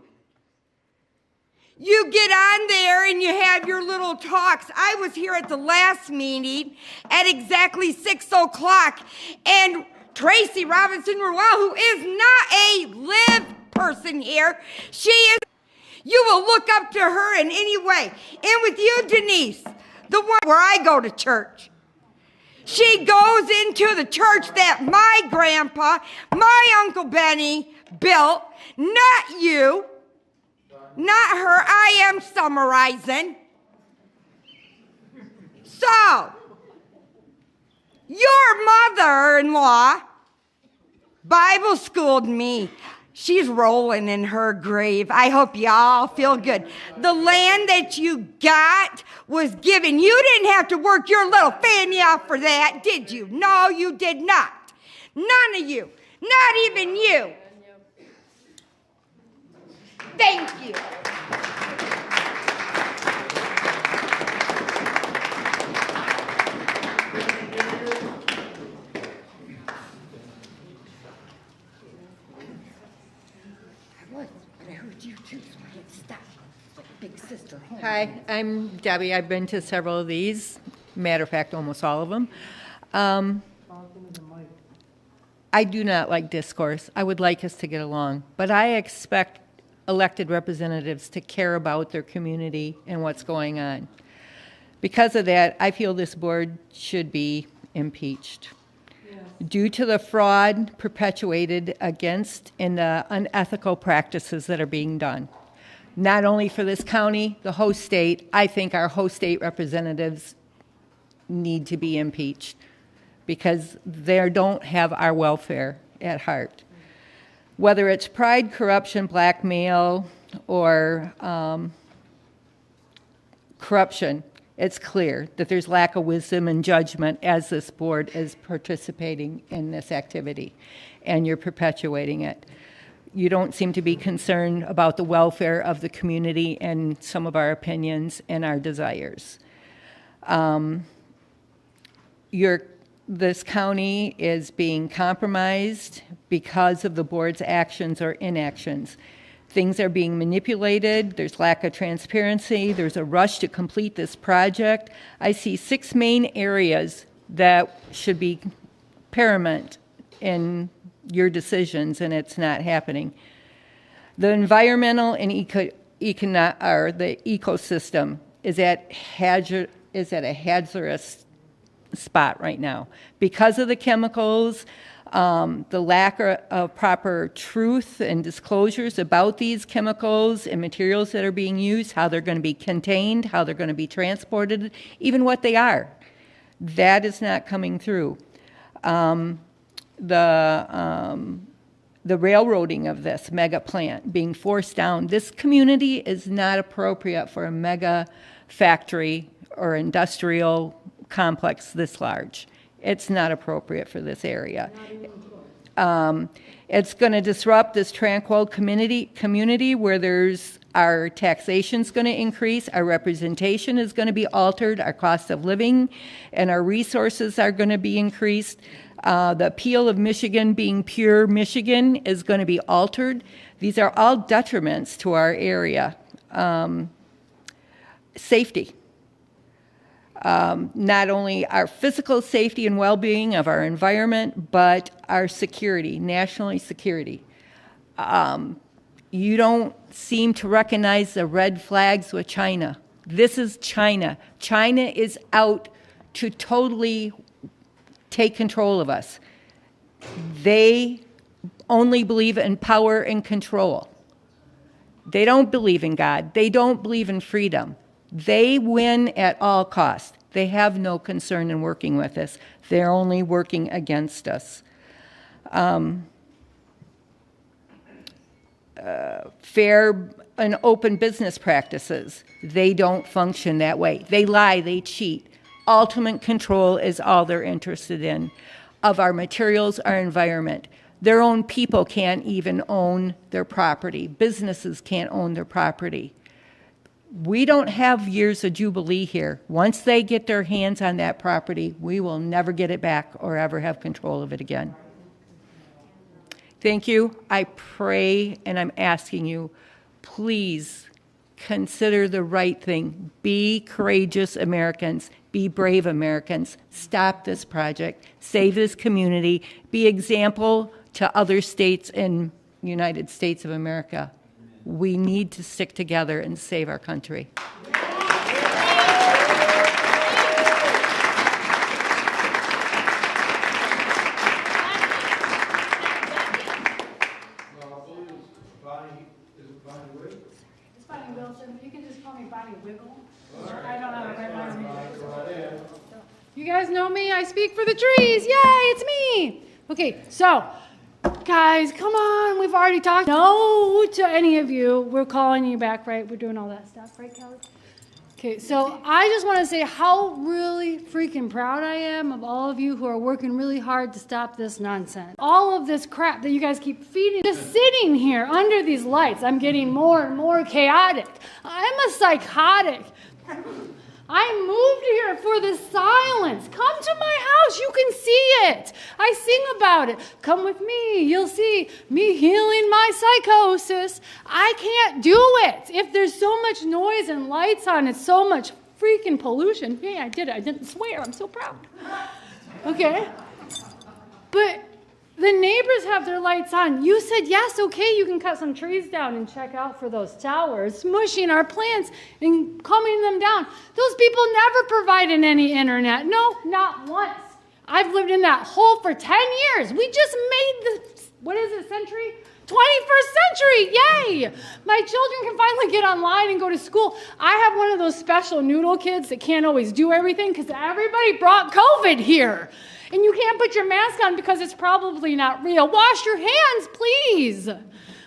You get on there and you have your little talks. I was here at the last meeting at exactly 6 o'clock, and Tracy Robinson Ruel, who is not a live person here, she is, you will look up to her in any way. And with you, Denise, the one where I go to church. She goes into the church that my grandpa, my Uncle Benny built, not you, not her. I am summarizing. So, your mother-in-law Bible schooled me. She's rolling in her grave. I hope y'all feel good. The land that you got was given. You didn't have to work your little fanny off for that, did you? No, you did not. None of you. Not even you. Thank you. Hi, I'm Debbie. I've been to several of these. Matter of fact, almost all of them. I do not like discourse. I would like us to get along, but I expect elected representatives to care about their community and what's going on. Because of that, I feel this board should be impeached. Due to the fraud perpetuated against and the unethical practices that are being done. Not only for this county, the host state, I think our host state representatives need to be impeached because they don't have our welfare at heart. Whether it's pride, corruption, blackmail, or corruption, it's clear that there's lack of wisdom and judgment as this board is participating in this activity, and you're perpetuating it. You don't seem to be concerned about the welfare of the community and some of our opinions and our desires. This county is being compromised because of the board's actions or inactions. Things are being manipulated, there's lack of transparency, there's a rush to complete this project. I see 6 main areas that should be paramount in your decisions, and it's not happening. The environmental and the ecosystem is at a hazardous spot right now because of the chemicals, the lack of proper truth and disclosures about these chemicals and materials that are being used, how they're going to be contained, how they're going to be transported, even what they are. That is not coming through. The railroading of this mega plant being forced down. This community is not appropriate for a mega factory or industrial complex this large. It's not appropriate for this area. It's going to disrupt this tranquil community where our taxation's going to increase, our representation is going to be altered, our cost of living and our resources are going to be increased. The appeal of Michigan being pure Michigan is going to be altered. These are all detriments to our area. Safety. Not only our physical safety and well-being of our environment, but our security, national security. You don't seem to recognize the red flags with China. This is China. China is out to totally take control of us. They only believe in power and control. They don't believe in God. They don't believe in freedom. They win at all costs. They have no concern in working with us. They're only working against us. Fair and open business practices, they don't function that way. They lie, they cheat. Ultimate control is all they're interested in of our materials, our environment. Their own people can't even own their property. Businesses can't own their property. We don't have years of jubilee here. Once they get their hands on that property, we will never get it back or ever have control of it again. Thank you. I pray and I'm asking you, please consider the right thing. Be courageous Americans. Be brave Americans. Stop this project. Save this community. Be example to other states in the United States of America. We need to stick together and save our country. You guys know me, I speak for the trees. Yay, it's me. Okay, so, guys, come on, we've already talked. No to any of you. We're calling you back, right? We're doing all that stuff, right, Kelly? Okay, so I just want to say how really freaking proud I am of all of you who are working really hard to stop this nonsense. All of this crap that you guys keep feeding, just sitting here under these lights, I'm getting more and more chaotic. I'm a psychotic. I moved here for the silence. Come to my house. You can see it. I I sing about it. Come with me, you'll see me healing my psychosis. I can't do it. If there's so much noise and lights on, it's so much freaking pollution. Hey, I did it. I didn't swear. I'm so proud. Okay? But the neighbors have their lights on. You said, yes, okay, you can cut some trees down and check out for those towers, smushing our plants and calming them down. Those people never provided any internet. No, not once. I've lived in that hole for 10 years. We just made the, century? 21st century, yay! My children can finally get online and go to school. I have one of those special noodle kids that can't always do everything because everybody brought COVID here. And you can't put your mask on because it's probably not real. Wash your hands, please.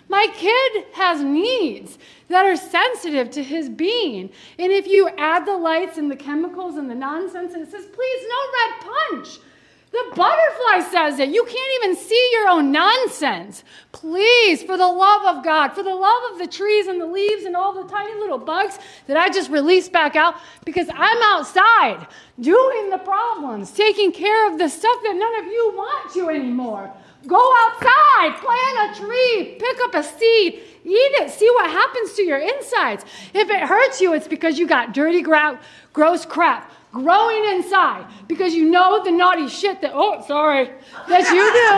My kid has needs that are sensitive to his being. And if you add the lights and the chemicals and the nonsense, and it says, please, no red punch. The butterfly says it. You can't even see your own nonsense. Please, for the love of God, for the love of the trees and the leaves and all the tiny little bugs that I just released back out, because I'm outside doing the problems, taking care of the stuff that none of you want to anymore. Go outside, plant a tree, pick up a seed, eat it, see what happens to your insides. If it hurts you, it's because you got dirty, gross crap growing inside, because you know the naughty shit that that you do.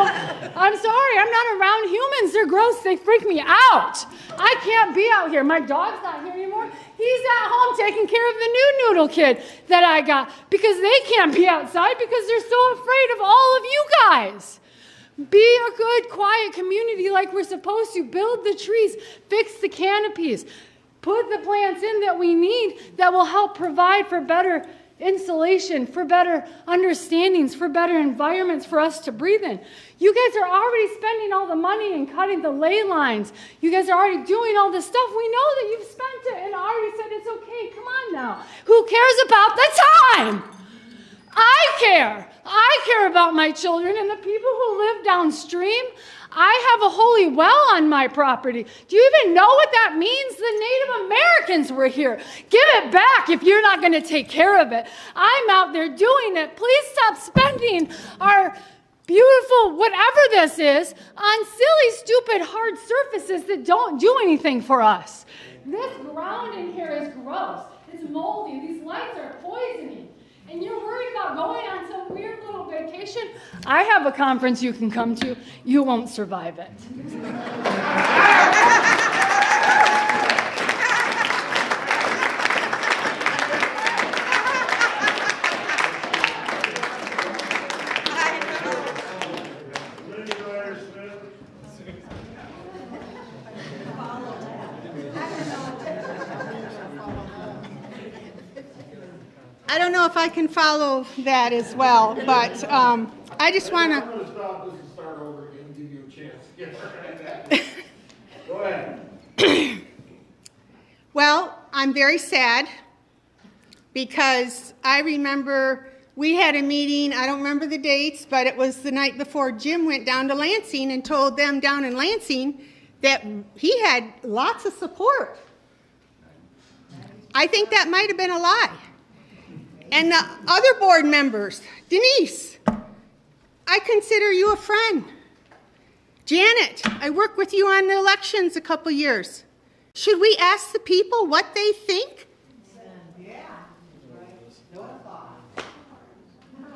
I'm sorry, I'm not around humans. They're gross. They freak me out. I can't be out here. My dog's not here anymore. He's at home taking care of the new noodle kid that I got, because they can't be outside because they're so afraid of all of you guys. Be a good, quiet community like we're supposed to. Build the trees, fix the canopies, put the plants in that we need that will help provide for better insulation, for better understandings, for better environments for us to breathe in. You guys are already spending all the money and cutting the ley lines. You guys are already doing all this stuff. We know that you've spent it and already said it's okay. Come on now. Who cares about the time? I care. I care about my children and the people who live downstream. I have a holy well on my property. Do you even know what that means? The Native Americans were here. Give it back if you're not going to take care of it. I'm out there doing it. Please stop spending our beautiful whatever this is on silly, stupid, hard surfaces that don't do anything for us. This ground in here is gross. It's moldy. These lights are poisoning. And you're worried about going on some weird little vacation? I have a conference you can come to. You won't survive it. I don't know if I can follow that as well, but I just want I'm going to stop this and start over again and give you a chance. Go ahead. Well, I'm very sad because I remember we had a meeting, I don't remember the dates, but it was the night before Jim went down to Lansing and told them down in Lansing that he had lots of support. I think that might have been a lie. And the other board members, Denise, I consider you a friend. Janet, I worked with you on the elections a couple years. Should we ask the people what they think?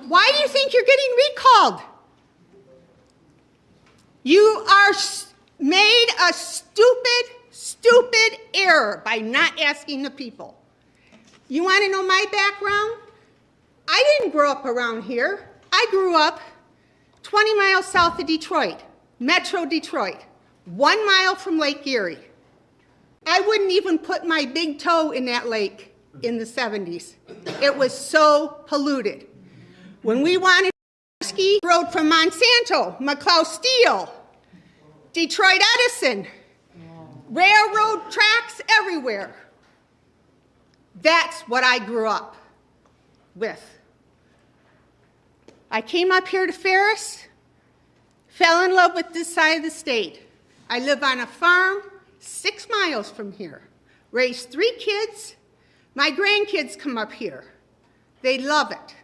Why do you think you're getting recalled? You are made a stupid error by not asking the people. You want to know my background? I didn't grow up around here. I grew up 20 miles south of Detroit, Metro Detroit, 1 mile from Lake Erie. I wouldn't even put my big toe in that lake in the 70s. It was so polluted. When we wanted to ski, road from Monsanto, McLeod Steel, Detroit Edison, railroad tracks everywhere. That's what I grew up with. I came up here to Ferris, fell in love with this side of the state. I live on a farm 6 miles from here, raised 3 kids. My grandkids come up here. They love it.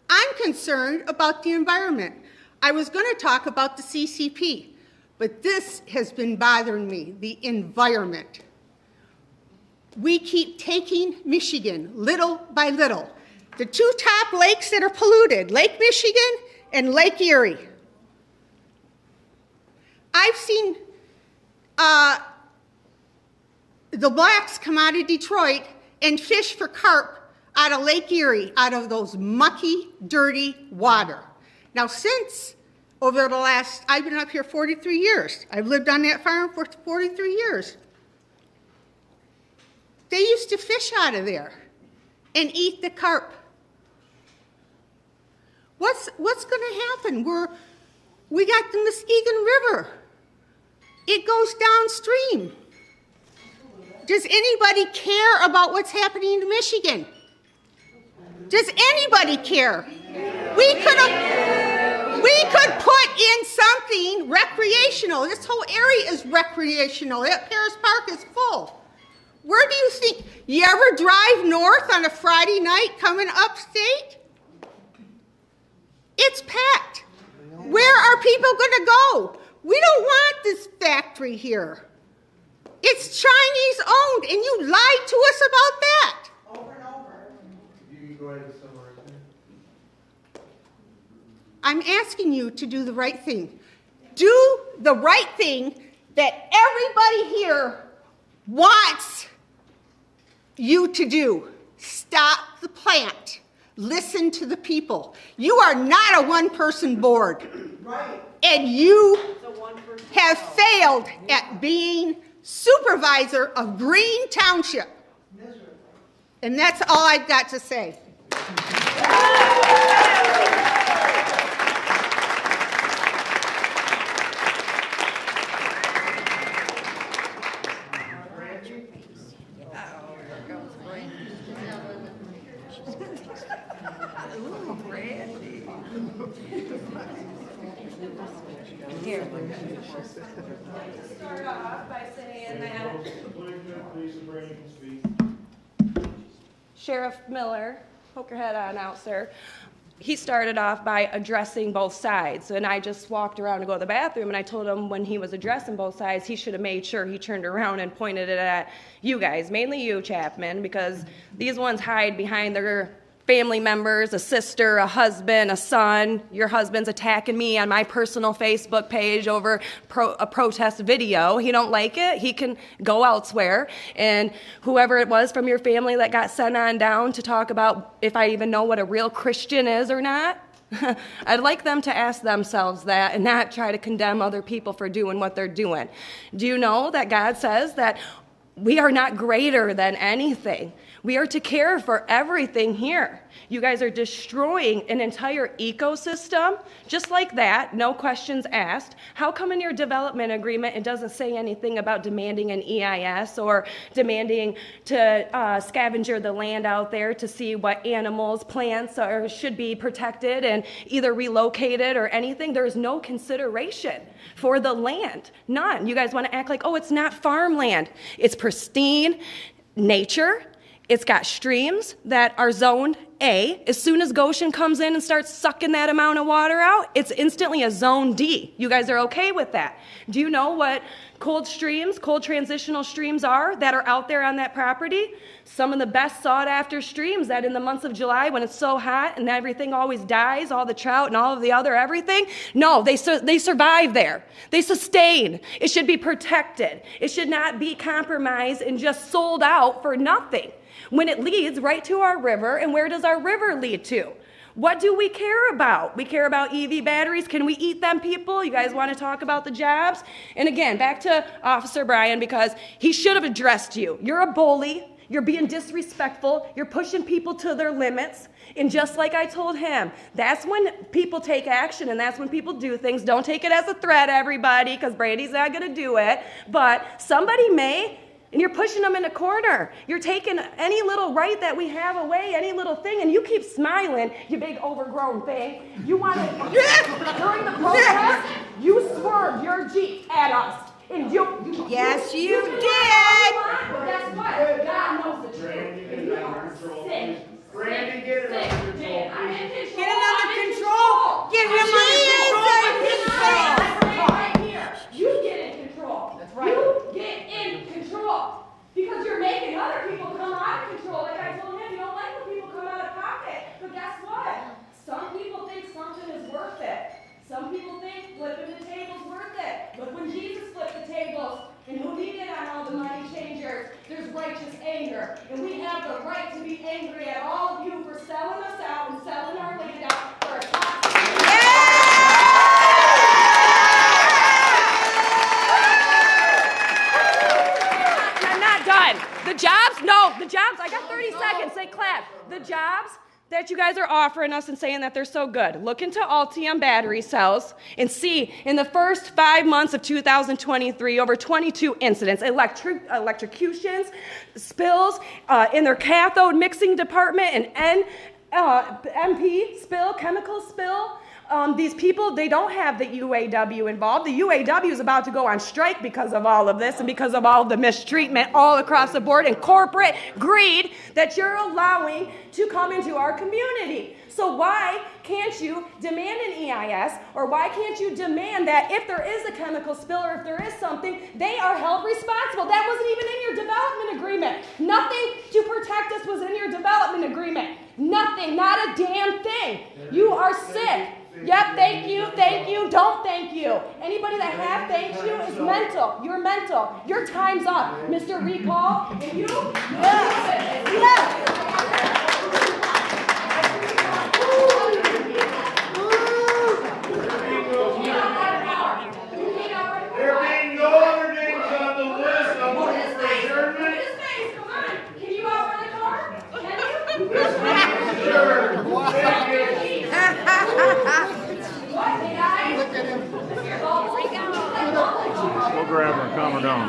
I'm concerned about the environment. I was going to talk about the CCP, but this has been bothering me, the environment. We keep taking Michigan little by little. The two top lakes that are polluted, Lake Michigan and Lake Erie. I've seen the blacks come out of Detroit and fish for carp out of Lake Erie, out of those mucky, dirty water. Now, since over the last, I've been up here 43 years. I've lived on that farm for 43 years. They used to fish out of there and eat the carp. What's going to happen? We got the Muskegon River. It goes downstream. Does anybody care about what's happening to Michigan? Does anybody care? We could put in something recreational. This whole area is recreational. That Paris Park is full. Where do you think? You ever drive north on a Friday night coming upstate? It's packed. Where are people going to go? We don't want this factory here. It's Chinese owned, and you lied to us about that. Over and over. You can go ahead and summarize that. I'm asking you to do the right thing. Do the right thing that everybody here wants you to do. Stop the plant. Listen to the people. You are not a one-person board. Right. And you have failed at being supervisor of Green Township. And that's all I've got to say. Here. Start off by saying that Sheriff Miller, poke your head on out, sir. He started off by addressing both sides, and I just walked around to go to the bathroom, and I told him when he was addressing both sides, he should have made sure he turned around and pointed it at you guys, mainly you, Chapman, because these ones hide behind their family members, a sister, a husband, a son. Your husband's attacking me on my personal Facebook page over a protest video. He don't like it, he can go elsewhere. And whoever it was from your family that got sent on down to talk about if I even know what a real Christian is or not, I'd like them to ask themselves that and not try to condemn other people for doing what they're doing. Do you know that God says that we are not greater than anything? We are to care for everything here. You guys are destroying an entire ecosystem, just like that, no questions asked. How come in your development agreement it doesn't say anything about demanding an EIS or demanding to scavenger the land out there to see what animals, plants should be protected and either relocated or anything? There's no consideration for the land, none. You guys want to act like, oh, it's not farmland. It's pristine nature. It's got streams that are zoned A. As soon as Goshen comes in and starts sucking that amount of water out, it's instantly a zone D. You guys are okay with that. Do you know what cold streams, cold transitional streams are that are out there on that property? Some of the best sought after streams that in the months of July when it's so hot and everything always dies, all the trout and all of the other everything, no, they survive there. They sustain. It should be protected. It should not be compromised and just sold out for nothing. When it leads right to our river, and where does our river lead to? What do we care about? We care about EV batteries. Can we eat them, people? You guys want to talk about the jobs? And again, back to Officer Bryan, because he should have addressed you. You're a bully. You're being disrespectful. You're pushing people to their limits. And just like I told him, that's when people take action and that's when people do things. Don't take it as a threat, everybody, because Brady's not going to do it. But somebody may. And you're pushing them in a corner. You're taking any little right that we have away, any little thing, and you keep smiling, you big overgrown thing. You want to, during the protest, you swerved your Jeep at us. And you Yes, you did. did. Guess what? God knows the truth. You are sick. Brandy, get it under control. I'm in control. Get it under control. Get him under control. anger. And we have the right to be angry at all of you for selling us out and selling our land out for a tax. I'm not done. The jobs, no, the jobs, I got 30 seconds, say clap. The jobs that you guys are offering us and saying that they're so good. Look into Altium battery cells and see in the first 5 months of 2023, over 22 incidents, electrocutions, spills in their cathode mixing department, and MP spill, chemical spill. These people, they don't have the UAW involved. The UAW is about to go on strike because of all of this and because of all the mistreatment all across the board and corporate greed that you're allowing to come into our community. So why can't you demand an EIS, or why can't you demand that if there is a chemical spill or if there is something, they are held responsible? That wasn't even in your development agreement. Nothing to protect us was in your development agreement. Nothing, not a damn thing. You are sick. Yep, thank you, don't thank you. Anybody that have thanked you is mental. You're mental. Your time's up, Mr. Recall. And you? There being no other names on the list, I'm looking for adjournment. Come on. Can you outrun the car? Can you? This meeting is adjourned. Thank you. What, guys? Go grab her and calm her down.